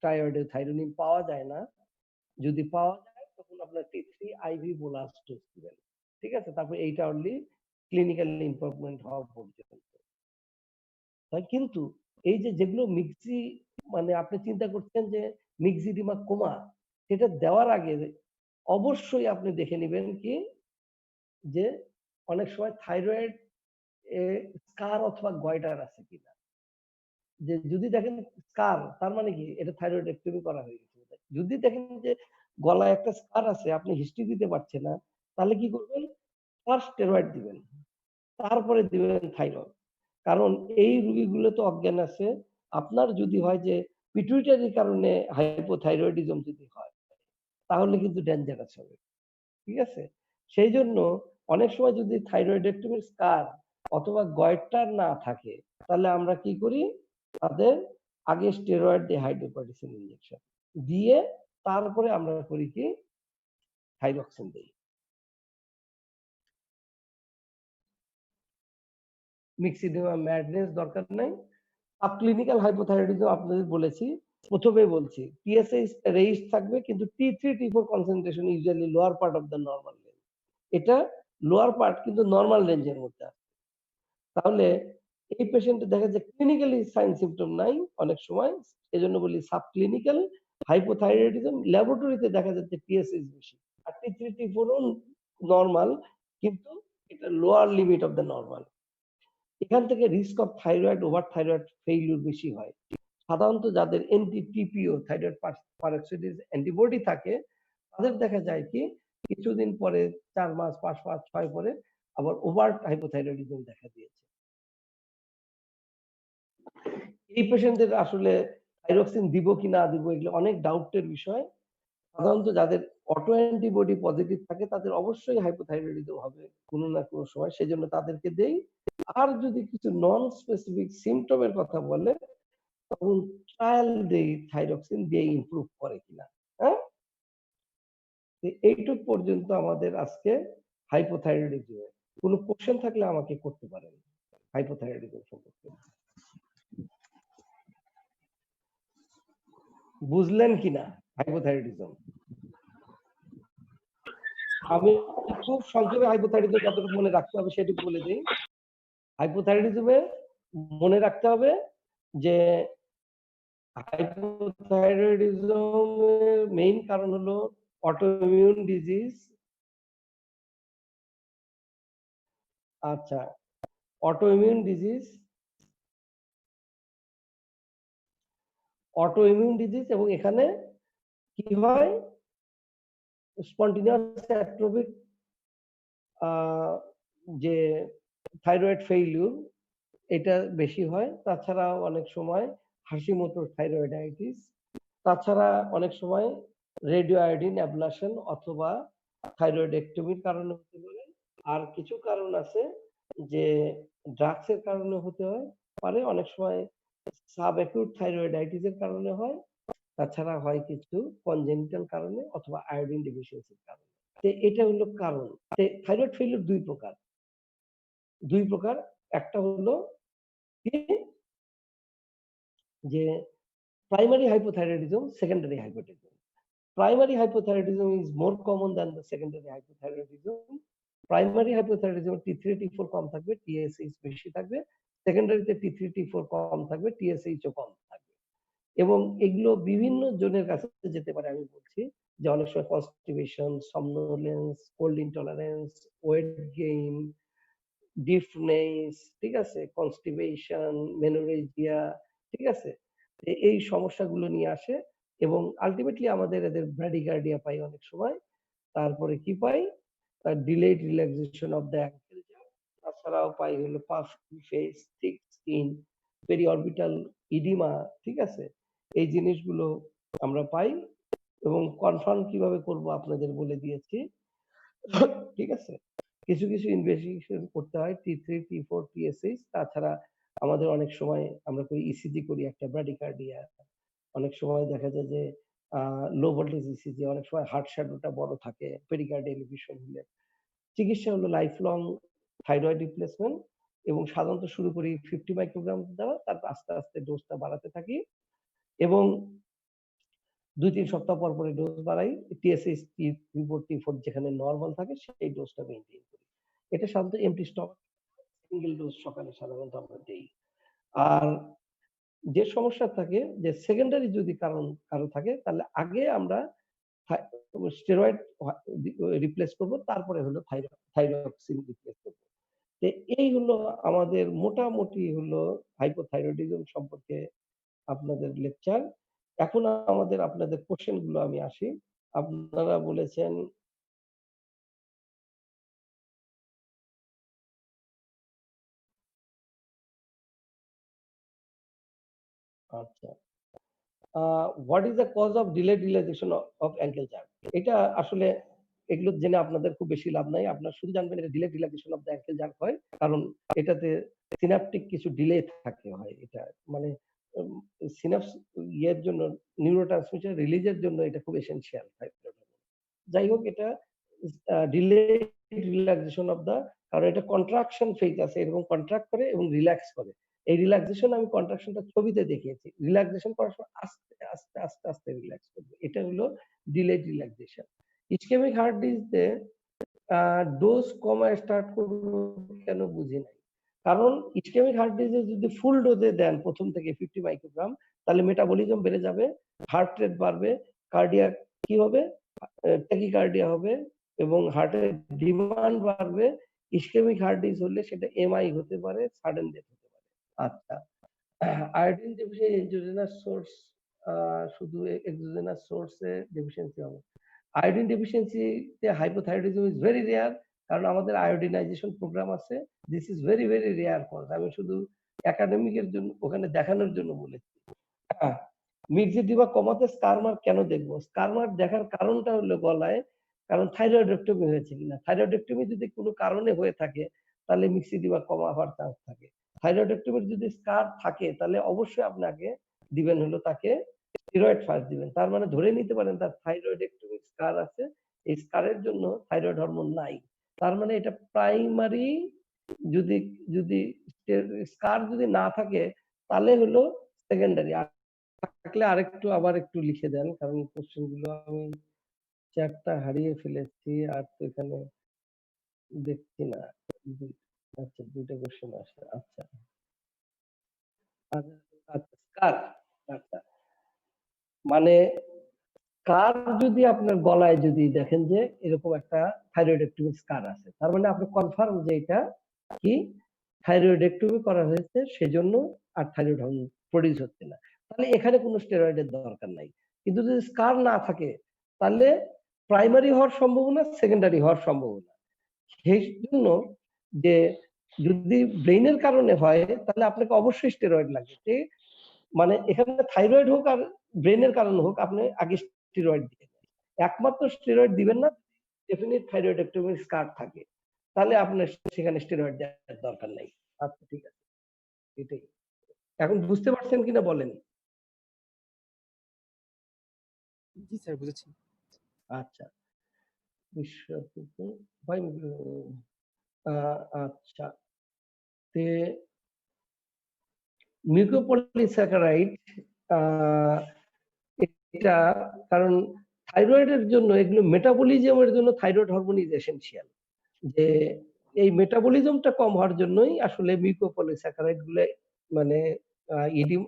থাইরয়েডে থাইরোনিন পাওয়া যায় না, যদি পাওয়া যায় তখন আপনার T3 আইভি বোলাস ডোজ দিবেন, ঠিক আছে। তারপর এইটা অনলি ক্লিনিক্যাল ইমপ্রুভমেন্ট হওয়া পর্যন্ত। তাই কিন্তু এই যে যেগুলো মিক্সি, মানে আপনি চিন্তা করছেন যে মিক্সিডিমা কোমা, সেটা দেওয়ার আগে অবশ্যই আপনি দেখে নেবেন কি যে অনেক সময় থাইরয়েড স্কার অথবা গয়টার আছে কিনা। যে যদি দেখেন স্কার, তার মানে কি এটা থাইরয়েডেক্টমি করা হয়ে গেছে। যদি দেখেন যে গলায় একটা স্কার আছে, আপনি হিস্ট্রি দিতে পারছেন না, তাহলে কি করবেন? ফার্স্ট স্টেরয়েড দিবেন, তারপরে দিবেন থাইরয়েড। কারণ এই রোগীগুলো তো অজ্ঞান আছে। আপনার যদি হয় যে পিটুইটারির কারণে হাইপোথাইরয়েডিজম যদি হয়, তাহলে কিন্তু ডেঞ্জারাস হবে, ঠিক আছে। সেই জন্য অনেক সময় যদি থাইরয়েডেক্টমির স্কার অথবা গয়টার না থাকে, তাহলে আমরা কি করি? তাদের আগে স্টেরয়েড দিয়ে হাইড্রোকর্টিসন ইনজেকশন দিয়ে তারপরে আমরা করি কি? থাইরক্সিন দিই। মিক্সিডিমা ম্যাডনেস দরকার নাই। সাবক্লিনিক্যাল হাইপোথাইরয়েডিজম আপনাদের বলেছি, প্রথমেই বলছি টিএসএইচ রেইজ থাকবে, কিন্তু T3 T4 concentration usually lower part of the normal range. এটা লোয়ার পার্ট কিন্তু নরমাল রেঞ্জের মধ্যে আছে। তাহলে এই পেশেন্টে দেখা যায় ক্লিনিক্যালি সাইন সিম্পটম নাই অনেক সময়, এজন্য বলি সাবক্লিনিক্যাল হাইপোথাইরয়েডিজম। ল্যাবরেটরিতে দেখা যাচ্ছে টিএসএইচ বেশি, আর T3 T4 ও নরমাল, কিন্তু এটা lower limit of the normal. এখান থেকে risk of thyroid over thyroid failure বেশি হয়। সাধারণত যাদের এনটিপিপিও থাইরয়েড পারঅক্সাইডেজ অ্যান্টিবডি থাকে, তাদের দেখা যায় কি কিছুদিন পরে 4 মাস 5 মাস 6 পরে আবার ওভার হাইপোথাইরয়েডিজম দেখা দিয়েছে। এই পেশেন্টদের আসলে থাইরক্সিন দিব কি না দিব, এগুলো অনেক ডাউটের বিষয়। সাধারণত যাদের অটো অ্যান্টিবডি পজিটিভ থাকে তাদের অবশ্যই হাইপোথাইরয়েডিজম হবে কোনো না কোনো সময়, সেজন্য তাদেরকে দেই। আর যদি কিছু নন স্পেসিফিক সিমটমের কথা বলে, তখন ট্রায়াল দেই থাইরক্সিন দিয়ে ইমপ্রুভ করে কিনা। হ্যাঁ, এইটুক পর্যন্ত আমাদের আজকে হাইপোথাইরয়েডিজম। কোনো কোশ্চেন থাকলে আমাকে করতে পারেন হাইপোথাইরয়েডিজম সম্পর্কে। বুঝলেন কিনা হাইপোথাইরয়েডিজম? আমি খুব সংক্ষেপে হাইপোথাইরয়েডিজম যতটুকু মনে রাখতে হবে সেটুকু বলে দিই। হাইপোথাইরয়েডিজমে মনে রাখতে হবে যে হাইপোথাইরয়েডিজমের মেইন কারণ হলো অটোইমিউন ডিজিজ। আচ্ছা, অটোইমিউন ডিজিজ, এবং এখানে কি হয়? স্পন্টিনিয়াস অ্যাট্রোফিক যে থাইরয়েড ফেইলিউর, এটা বেশি হয়। তাছাড়া অনেক সময় হাসিমোটোর থাইরয়েডাইটিস, তাছাড়া অনেক সময় রেডিও আয়োডিন অ্যাবলাশন অথবা থাইরয়েডেক্টমির কারণে হতে পারে। আর কিছু কারণ আছে যে ড্রাগসের কারণে হতে পারে, অনেক সময় সাব অ্যাকিউট থাইরয়েডাইটিসের কারণে হয়, তাছাড়া হয় কিছু কনজেনিটাল কারণে অথবা আয়োডিন ডেফিসিয়েন্সির কারণে। এটা হলো কারণ। থাইরয়েড ফেইলিউর দুই প্রকার। একটা হলো কি যে primary hypothyroidism, secondary hypothyroidism. Primary hypothyroidism is more common than the secondary hypothyroidism. Primary hypothyroidism T3 T4 কম থাকবে, TSH বেশি থাকবে। সেকেন্ডারিতে T3 T4 কম থাকবে, TSH ও কম থাকবে। এবং এগুলো বিভিন্ন জনের কাছে যেতে পারে। আমি বলছি যে অনেক সময় constipation, somnolence, cold intolerance, weight gain, deafness, ঠিক আছে, কনস্টিপেশন, মেনোরেজিয়া, ঠিক আছে, এই সমস্যাগুলো নিয়ে আসে এবং আলটিমেটলি আমাদের এদের ব্র্যাডিকার্ডিয়া পাই অনেক সময়। তারপরে কি পাই, delayed relaxation of the ankle jump, তাছাড়াও পাই হলো puffy face, thick skin, periorbital oedema, ঠিক আছে, এই জিনিসগুলো আমরা পাই এবং কনফার্ম কিভাবে করব আপনাদের বলে দিয়েছি। ঠিক আছে, কিছু কিছু ইনভেস্টিগেশন করতে হয়, T3, T4, TSH, তাছাড়া আমাদের অনেক সময় আমরা করি ইসিজি করি একটা ব্র্যাডিকার্ডিয়া, অনেক সময় দেখা যায় যে লো ভোল্টেজ ইসিজি, অনেক সময় হার্ট শ্যাডোটা বড় থাকে পেরিকার্ডিয়াল এলিভেশন হলে। চিকিৎসা হলো লাইফ লং থাইরয়েড রিপ্লেসমেন্ট এবং সাধারণত শুরু করি 50 মাইক্রোগ্রাম দেওয়া, তারপর আস্তে আস্তে ডোজটা বাড়াতে থাকি এবং 2-3 সপ্তাহ পর পরে ডোজ বাড়াই। টিএসএইচ, T3, T4 যেখানে নরমাল থাকে সেই ডোজটা মেইনটেইন করি। এটা সাধারণত এমটি স্টমাক সিঙ্গেল ডোজ সকালে সাধারণত আমরা দেই। আর যে সমস্যা থাকে যে সেকেন্ডারি যদি কারো থাকে তাহলে আগে আমরা স্টেরয়েড রিপ্লেস করব, তারপরে হলো থাইরক্সিন রিপ্লেস করব। তো এই হলো আমাদের মোটামুটি হলো হাইপোথাইরয়েডিজম সম্পর্কে আপনাদের লেকচার। এখন আমাদের আপনাদের কোশ্চেন গুলো আমি আসি। আপনারা বলেছেন আচ্ছা, what is the cause of delayed relaxation of ankle jerk? এটা আসলে এগুলো জেনে আপনাদের খুব বেশি লাভ নাই। আপনারা শুধু জানবেন এটা delayed relaxation of the ankle jerk হয় কারণ এটাতে সিনাপটিক কিছু ডিলে থাকতে হয়। এটা মানে সিনাপস ইয়ের জন্য, নিউরোট্রান্সমিটার রিলিজের জন্য এটা খুব এসেনশিয়াল। যাই হোক, এটা ডিলেড রিল্যাক্সেশন অফ দ্য, কারণ এটা কন্ট্রাকশন ফেজ আছে, এরকম কন্ট্রাক্ট করে এবং রিল্যাক্স করে। এই রিল্যাক্সেশন আমি কন্ট্রাকশনটা ছবিতে দেখিয়েছি। রিল্যাক্সেশন করার সময় আস্তে আস্তে আস্তে আস্তে রিল্যাক্স করবে, এটা হলো ডিলেড রিল্যাক্সেশন। ইসকেমিক হার্ট ডিজিজে ডোজ কমায় স্টার্ট করবো কেন বুঝি নাই। কারণ ইসকেমিক হার্ট ডিজিজ যদি ফুল ডোজে দেন প্রথম থেকে 50 মাইক্রোগ্রাম, তাহলে মেটাবলিজম বেড়ে যাবে, হার্ট রেট বাড়বে, কার্ডিয়াক কি হবে, ট্যাকিকার্ডিয়া হবে এবং হার্টের ডিমান্ড বাড়বে। ইসকেমিক হার্ট ডিজিজ হলে সেটা এমআই হতে পারে, সাডেন ডেথ হতে পারে। আচ্ছা, আয়োডিন ডেফিসিয়েন্সি এক্সোজেনাস সোর্স, শুধু এক্সোজেনাস সোর্সে ডেফিসিয়েন্সি হবে। আয়োডিন ডেফিসিয়েন্সিতে হাইপোথাইরয়েডিজম ইজ ভেরি রেয়ার, কারণ আমাদের আয়োডিনাইজেশন প্রোগ্রাম আছে। This is very very rare cause. আমি শুধু একাডেমিকের জন্য ওখানে দেখানোর জন্য বলেছি। মিক্সিডিমা কমাতে স্কার মার্ক কেন দেখবো? স্কার মার্ক দেখার কারণটা হলো গলায়, কারণ থাইরয়েডেক্টমি হয়েছে কিনা। থাইরয়েডেক্টমি যদি কোনো কারণে হয়ে থাকে তাহলে মিক্সিডিমা কমা হওয়ার চান্স থাকে। থাইরয়েডেক্টমির যদি স্কার থাকে তাহলে অবশ্যই আপনাকে দিবেন হলো তাকে স্টেরয়েড ফার্স্ট দিবেন। তার মানে ধরে নিতে পারেন তার থাইরয়েডেক্টমির স্কার আছে, এই স্কারের জন্য থাইরয়েড হরমোন নাই। তার মানে এটা প্রাইমারি, যদি যদি স্কার যদি না থাকে তাহলে হলো সেকেন্ডারি। থাকলে আরেকটু আবার একটু লিখে দেন, কারণ কোশ্চেন গুলো আমি চ্যাটটা হারিয়ে ফেলেছি আর তো এখানে দেখছি না। আচ্ছা, দুইটা কোশ্চেন আসছে। আচ্ছা আচ্ছা, স্কার, আচ্ছা, মানে স্কার যদি আপনার গলায় যদি দেখেন যে এরকম একটা থাইরয়েডেক্টমি স্কার আছে, তার মানে আপনি কনফার্ম যে এটা কি থাইরয়েডেক্টমি করা হয়েছে, সেজন্য আর থাইরয়েড হরমোন প্রডিউস হচ্ছে না, তাহলে এখানে কোনো স্টেরয়েডের দরকার নাই। কিন্তু যদি স্কার না থাকে তাহলে প্রাইমারি হওয়ার সম্ভাবনা, সেকেন্ডারি হওয়ার সম্ভাবনা। সেই জন্য যে যদি ব্রেইনের কারণে হয় তাহলে আপনাকে অবশ্যই স্টেরয়েড লাগবে। মানে এখানে থাইরয়েড হোক আর ব্রেনের কারণে হোক, আপনি আগে স্টেরয়েড দিবেন। একমাত্র স্টেরয়েড দিবেন না ডেফিনিট থাইরয়েডেক্টমি স্কার থাকে, তাহলে আপনার সেখানে স্টেরয়েড দেওয়ার দরকার নাই। আচ্ছা, ঠিক আছে, এটাই। এখন বুঝতে পারছেন কিনা বলেন? জি স্যার, বুঝেছি। আচ্ছা, ভাই, আচ্ছা, তে মিউকোপলিস্যাকারাইড, এটা কারণ থাইরয়েডের জন্য, এগুলো মেটাবলিজমের জন্য থাইরয়েড হরমোন ইজ এসেনশিয়াল। যে এই মেটাবলিজমটা কম হওয়ার জন্যই আসলে মিউকোপলিস্যাকারাইড গুলো মানে ইডিম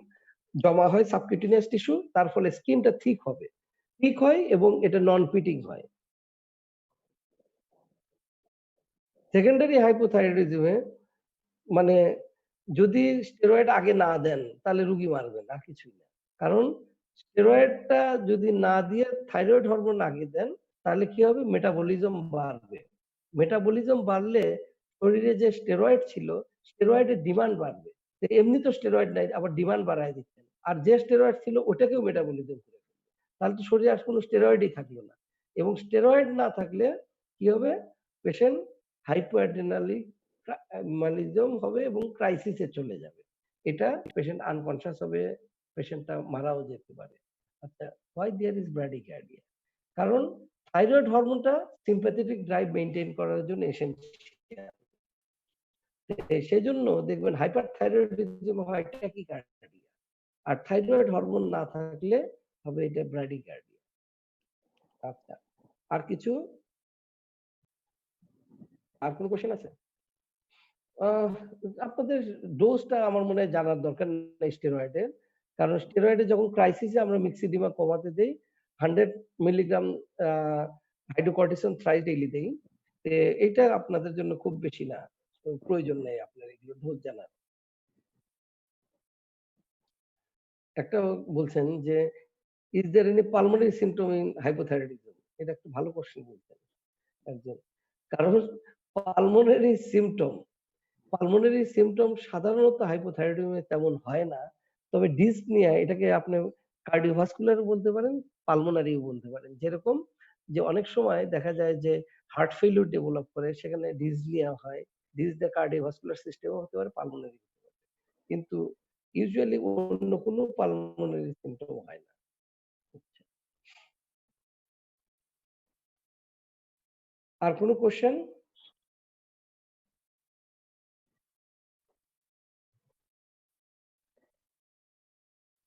জমা হয় সাবকিউটেনিয়াস টিস্যু, তার ফলে স্কিনটা ঠিক হবে, ঠিক হয় এবং এটা নন পিটিং হয়। সেকেন্ডারি হাইপোথাইরয়েডিজমে মানে যদি স্টেরয়েড আগে না দেন তাহলে রুগী মারবেন, আর কিছুই না। কারণ স্টেরয়েডটা যদি না দিয়ে থাইরয়েড হরমোন আগে দেন তাহলে কি হবে, মেটাবলিজম বাড়বে। মেটাবলিজম বাড়লে শরীরে যে স্টেরয়েড ছিল স্টেরয়েডের ডিমান্ড বাড়বে। তো এমনি তো স্টেরয়েড নাই, আবার ডিমান্ড বাড়ায় দিচ্ছেন, আর যে স্টেরয়েড ছিল ওটাকেও মেটাবলিজম করে ফেলবে। তাহলে তো শরীরে আর কোনো স্টেরয়েডই থাকলো না, এবং স্টেরয়েড না থাকলে কি হবে, পেশেন্ট হাইপোঅ্যাড্রিনালিজম হবে এবং ক্রাইসিসে চলে যাবে। এটা পেশেন্ট আনকনশাস হবে, পেশেন্টটা মারাও যেতে পারে। আচ্ছা, হোয়াই দেয়ার ইজ ব্র্যাডিকার্ডিয়া? কারণ থাইরয়েড হরমোনটা সিম্প্যাথেটিক ড্রাইভ মেইনটেইন করার জন্য এসেনশিয়াল। সেজন্য দেখবেন হাইপারথাইরয়েডিজম হয় ট্যাকিকার্ডিয়া, আর থাইরয়েড হরমোন না থাকলে হবে এটা ব্র্যাডিকার্ডিয়া। আচ্ছা, আর কিছু, আর কোন কোশ্চেন আছে? আপনাদের ডোজটা আমার মনে হয় জানার দরকার নেই স্টেরয়েডের, কারণ স্টেরয়েডে যখন ক্রাইসিসে আমরা মিক্সিডিমা কমাতে দেই 100 মিলিগ্রাম হাইড্রোকর্টিসন থ্রাইস ডেইলি দেই। এটা আপনাদের জন্য খুব বেশি না, প্রয়োজন নেই আপনার এগুলো ডোজ জানার। একটা বলছেন যে is there any pulmonary symptom in hypothyroidism? এটা একটা ভালো কোশ্চেন বলছেন একজন। কারণ পালমোনারি সিম্পটম সাধারণত হাইপোথাইরয়েডিজমে তেমন হয় না, তবে ডিসনিয়া এটাকে আপনি কার্ডিওভাস্কুলার বলতে পারেন, পালমোনারিও বলতে পারেন। যেরকম যে অনেক সময় দেখা যায় যে হার্ট ফেলিউর ডেভেলপ করে, সেখানে ডিসনিয়া হয়, ডিসনিয়া কার্ডিওভাস্কুলার সিস্টেমও হতে পারে, পালমোনারি হতে পারে, কিন্তু ইউজুয়ালি অন্য কোনো পালমোনারি সিম্পটম হয় না। আর কোনো কোশ্চেন?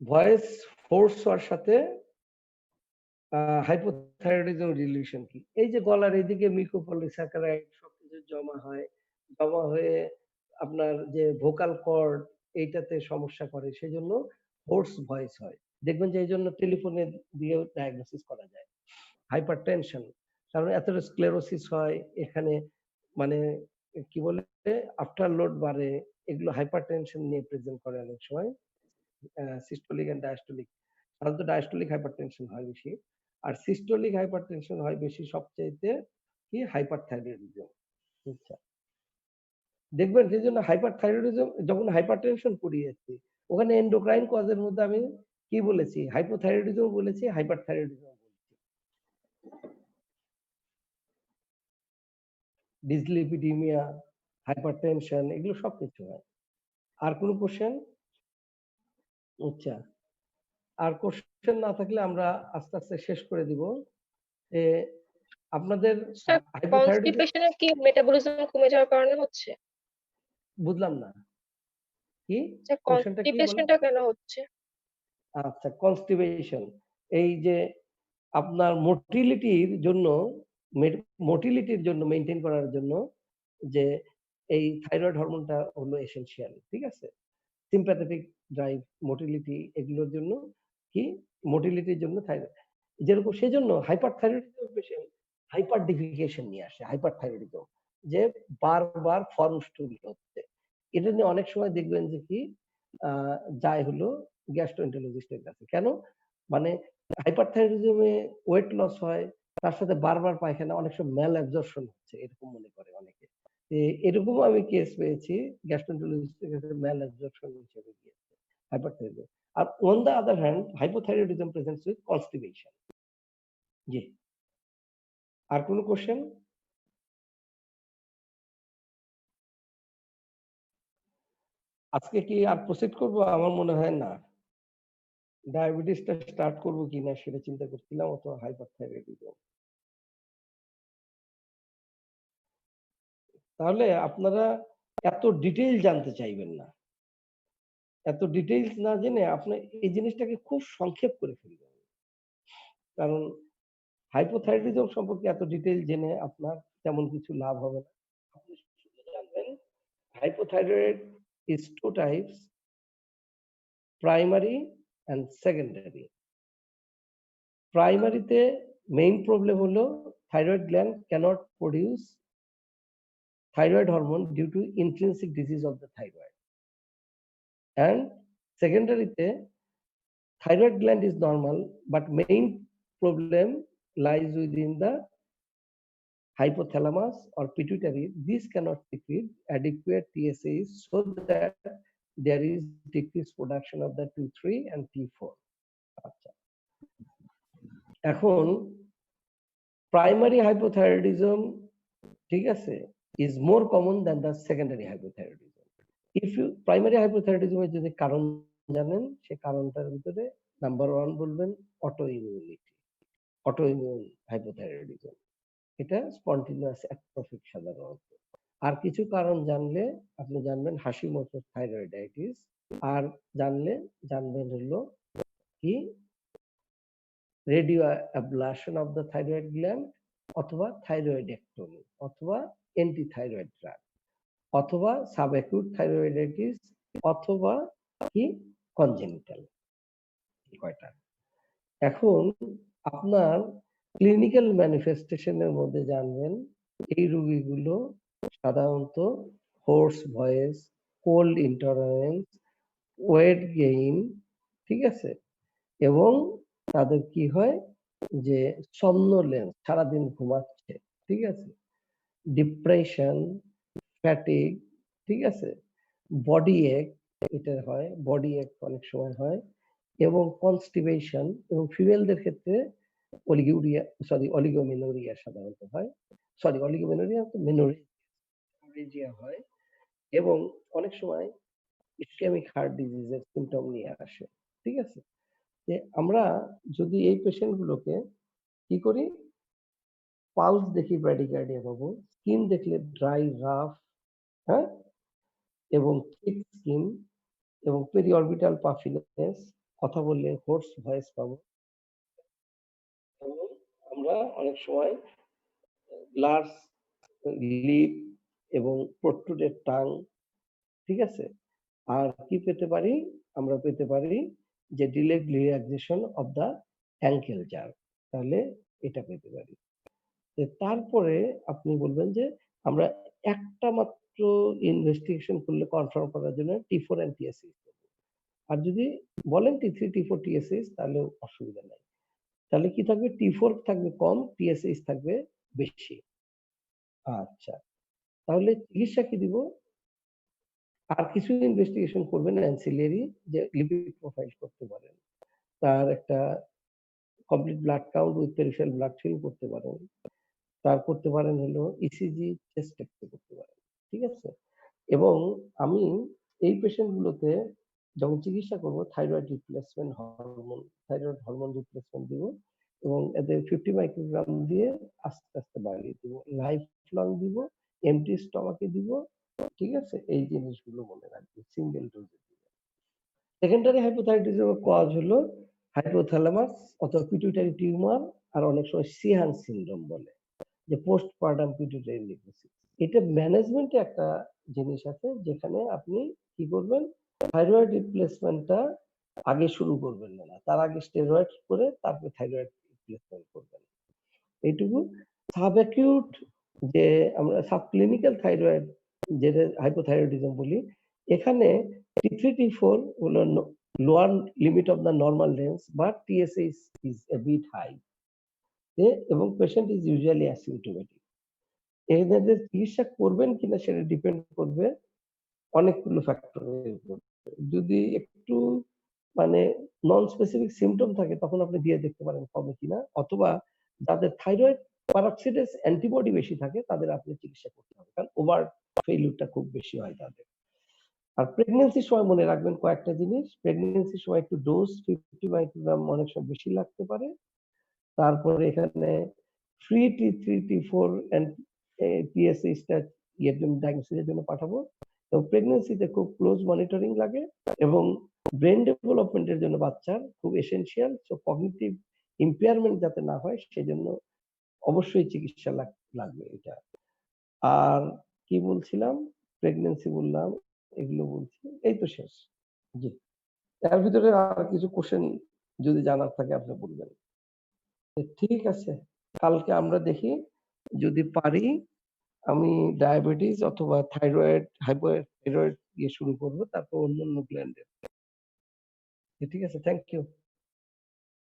ভয়েস ফোর্স হওয়ার সাথে হাইপোথাইরয়েডিজম রিলেশন কি? এই যে গলার এদিকে মিউকোপলিস্যাকারাইড সবকিছু জমা হয়, জমা হয়ে আপনার যে ভোকাল কর্ড এইটাতে সমস্যা করে, সেজন্য হোর্স ভয়েস হয়। দেখবেন যে এই জন্য টেলিফোনে দিয়েও ডায়াগনোসিস করা যায়। হাইপারটেনশন, কারণ অ্যাথেরোস্ক্লেরোসিস হয় এখানে, মানে কি বলে, আফটার লোড বাড়ে, এগুলো হাইপারটেনশন নিয়ে প্রেজেন্ট করে অনেক সময়। সিস্টোলিক এন্ড ডায়াস্টোলিক, সাধারণত ডায়াস্টোলিক হাইপারটেনশন হয় বেশি, আর সিস্টোলিক হাইপারটেনশন হয় বেশি সবচাইতে কি হাইপারথাইরয়েডিজম। আচ্ছা, দেখবেন সেই জন্য হাইপারথাইরয়েডিজম যখন হাইপারটেনশন পড়িয়েছি ওখানে এন্ডোক্রাইন কজের মধ্যে আমি কি বলেছি, হাইপোথাইরয়েডিজম বলেছি, হাইপারথাইরয়েডিজম বলেছি, ডিসলিপিডিমিয়া, হাইপারটেনশন, এগুলো সবকিছু হয়। আর কোনো কোশ্চেন? আচ্ছা, আর কোশ্চেন না থাকলে আমরা আস্তে আস্তে শেষ করে দিব। আপনাদের স্যার, হাইপোথাইরয়েডিজম কনস্টিপেশনে কি মেটাবলিজম কমে যাওয়ার কারণে হচ্ছে? বুঝলাম না কি স্যার, কোশ্চেনটা কি বলেন? কনস্টিপেশনটা কেন হচ্ছে? আচ্ছা, কনস্টিপেশন, এই যে আপনার মোটিলিটির জন্য মেইনটেইন করার জন্য যে এই থাইরয়েড হরমোনটা হলো এসেনশিয়াল, ঠিক আছে? সিম্প্যাথেটিক ড্রাইভ, মোটিলিটি, এগুলোর জন্য কি, মোটিলিটির জন্য থাইরয়েড, যেরকম সেজন্য হাইপারথাইরয়েডিজম পেশেন্ট হাইপারডিফিকেশন নিয়ে আসে, হাইপারথাইরয়েডিজম যে বারবার ফর্মস তৈরি হচ্ছে। এটা নিয়ে অনেক সময় দেখবেন যে কি যায় হলো গ্যাস্ট্রোএন্টারোলজিস্টের কাছে। কেন? মানে হাইপারথাইরয়েডিজমে ওয়েট লস হয়, তার সাথে বারবার পায়খানা, অনেক সময় ম্যাল অ্যাবজর্পশন হচ্ছে এরকম মনে করে অনেকে। এরকমও আমি কেস পেয়েছি, গ্যাস্ট্রোএন্টারোলজিস্টের কাছে ম্যাল অ্যাবজর্পশন হিসেবে গিয়েছে হাইপারথাইরয়েডিজম। আর on the other hand hypothyroidism presents with constipation. জি, আর কোনো কোশ্চেন? আজকে কি আর প্রসিড করবো? আমার মনে হয় না। ডায়াবেটিসটা স্টার্ট করবো কিনা সেটা চিন্তা করছিলাম, অথবা হাইপারথাইরয়েডিজম। তাহলে আপনারা এত ডিটেইল জানতে চাইবেন না, এত ডিটেইলস না জেনে আপনি এই জিনিসটাকে খুব সংক্ষেপ করে ফেলবেন, কারণ হাইপোথাইরয়েডিজম সম্পর্কে এত ডিটেইল জেনে আপনার তেমন কিছু লাভ হবে না। আপনি শুধু জানবেন hypothyroid is two types, primary and secondary. প্রাইমারিতে মেইন প্রবলেম হলো thyroid gland cannot produce thyroid hormone due to intrinsic disease of the thyroid. And secondary, thyroid gland is normal, but main problem lies within the hypothalamus or pituitary. This cannot secrete adequate TSH so that there is decreased production of the T3 and T4. আচ্ছা, এখন primary hypothyroidism, ঠিক আছে, is more common than the secondary hypothyroidism. If you primary hypothyroidism এর যদি কারণ জানেন, সে কারণটার ভিতরে number 1 বলবেন অটোইমিউনিটি, অটোইমিউন হাইপোথাইরয়েডিজম। এটা স্পন্টেনিয়াস অ্যাট্রফিক সাধারণত। আর কিছু কারণ জানলে আপনি জানবেন হাশিমোটোর থাইরয়েডাইটিস, আর জানবেন হলো কি radio ablation of the thyroid gland, অথবা থাইরয়েডেক্টমি, অথবা অ্যান্টিথাইরয়েড ড্রাগ, অথবা সাবঅ্যাকিউট থাইরয়েডাইটিস, অথবা কি কনজেনিটাল। কয়টা? এখন আপনার ক্লিনিক্যাল ম্যানিফেস্টেশনের মধ্যে জানবেন এই রোগীগুলো সাধারণত হোর্স voice, cold intolerance, weight gain, ঠিক আছে, এবং তাদের কি হয় যে somnolence, সারাদিন ঘুমাচ্ছে, ঠিক আছে, ডিপ্রেশন, ফ্যাটিগ, ঠিক আছে, বডি এক, এটা হয়, বডি এক অনেক সময় হয়, এবং কনস্টিপেশন, এবং ফিমেলদের ক্ষেত্রে অলিগোমেনোরিয়া সাধারণত হয়, অলিগোমেনোরিয়া তো মেনোরেজিয়া হয়, এবং অনেক সময় ইসকেমিক হার্ট ডিজিজের সিমটম নিয়ে আসে, ঠিক আছে। যে আমরা যদি এই পেশেন্টগুলোকে কি করি, পালস দেখি ব্র্যাডিকার্ডিয়া পাবো, স্কিন দেখলে ড্রাই রাফ, হ্যাঁ, এবং থিক স্কিন, এবং পেরিঅরবিটাল পাফিনেস, কথা বললে হোর্স ভয়েস পাবো, এবং আমরা অনেক সময় লার্জ লিপ এবং প্রোট্রুডেড টাং, ঠিক আছে। আর কি পেতে পারি, আমরা পেতে পারি যে delayed relaxation of the ankle jerk, তাহলে এটা পেতে পারি। তারপরে আপনি বলবেন যে আমরা একটা মাত্র ইনভেস্টিগেশন করলে কনফার্ম করার জন্য T4 and TSH, আর যদি বলেন T3, T4, TSH, তাহলে অসুবিধা নাই। তাহলে কি থাকবে, T4 থাকবে কম, TSH থাকবে বেশি। আচ্ছা, তাহলে চিকিৎসা কি দিব? আর কিছু ইনভেস্টিগেশন করবেন অ্যান্সিলিয়ারি, যে লিপিড প্রোফাইল করতে পারেন, তার একটা complete blood count with peripheral blood fill করতে পারেন, তার করতে পারেন হলো ইসিজি চেস্ট এক্সরে করতে পারেন, ঠিক আছে। এবং আমি এই পেশেন্টগুলোতে যখন চিকিৎসা করব থাইরয়েড হরমোন রিপ্লেসমেন্ট দিব, এবং এদের 50 মাইক্রোগ্রাম দিয়ে আস্তে আস্তে বাড়িয়ে দিব, লাইফ লং দিব, এমটি স্টমাকে দিব, ঠিক আছে। এই জিনিসগুলো মনে রাখবে, সিঙ্গেল ডোজে দিবেন। সেকেন্ডারি হাইপোথাইরয়েডিজমের কজ হলো হাইপোথ্যালামাস অথবা পিটুইটারি টিউমার, আর অনেক সময় সিহান সিনড্রোম বলে, যে পোস্টপার্টাম পিটুইটারি নেক্রোসিস। এটা ম্যানেজমেন্টে একটা জিনিস আছে, যেখানে আপনি কি করবেন, থাইরয়েড রিপ্লেসমেন্টটা আগে শুরু করবেন না, তার আগে স্টেরয়েড করে তারপরে থাইরয়েড রিপ্লেসমেন্ট করবেন, এইটুকু। সাবঅ্যাকিউট, যে আমরা সাবক্লিনিক্যাল থাইরয়েড, যেটা হাইপোথাইরয়েডিজম বলি, এখানে T3, T4 হলো lower limit of the normal range, but TSH is a bit high, এবং পেশেন্ট ইজ ইউজুয়ালি অ্যাসিম্পটোমেটিক। এদের চিকিৎসা করবেন কিনা সেটা ডিপেন্ড করবে অনেকগুলো ফ্যাক্টরের উপর। যদি একটু মানে নন স্পেসিফিক সিমটম থাকে, তখন আপনি দিয়ে দেখতে পারেন কমে কিনা, অথবা যাদের থাইরয়েড পারঅক্সিডেজ অ্যান্টিবডি বেশি থাকে তাদের আপনি চিকিৎসা করতে হবে, কারণ ওভার ফেইলিউরটা খুব বেশি হয় তাদের। আর প্রেগন্যান্সির সময় মনে রাখবেন কয়েকটা জিনিস, প্রেগন্যান্সির সময় একটু ডোজ 50 মাইক্রোগ্রাম অনেক সময় বেশি লাগতে পারে। তারপরে এখানে free T3, T4 and TSH টা এর জন্য ডায়াগনোসিসের জন্য পাঠাবো, এবং প্রেগন্যান্সিতে খুব ক্লোজ মনিটরিং লাগে, এবং ব্রেন ডেভেলপমেন্টের জন্য বাচ্চার খুব এসেনশিয়াল, সো কগনিটিভ ইম্পেয়ারমেন্ট যাতে না হয় সেজন্য অবশ্যই চিকিৎসা লাগবে এটা। আর কি বলছিলাম, প্রেগন্যান্সি বললাম, এগুলো বলছি, এই তো শেষ। জি, এর ভিতরে আর কিছু কোশ্চেন যদি জানার থাকে আপনি বলবেন। ঠিক আছে, কালকে আমরা দেখি যদি পারি আমি ডায়াবেটিস অথবা থাইরয়েড, হাইপোথাইরয়েড দিয়ে শুরু করব, তারপর অন্যান্য গ্ল্যান্ডের। ঠিক আছে, থ্যাংক ইউ।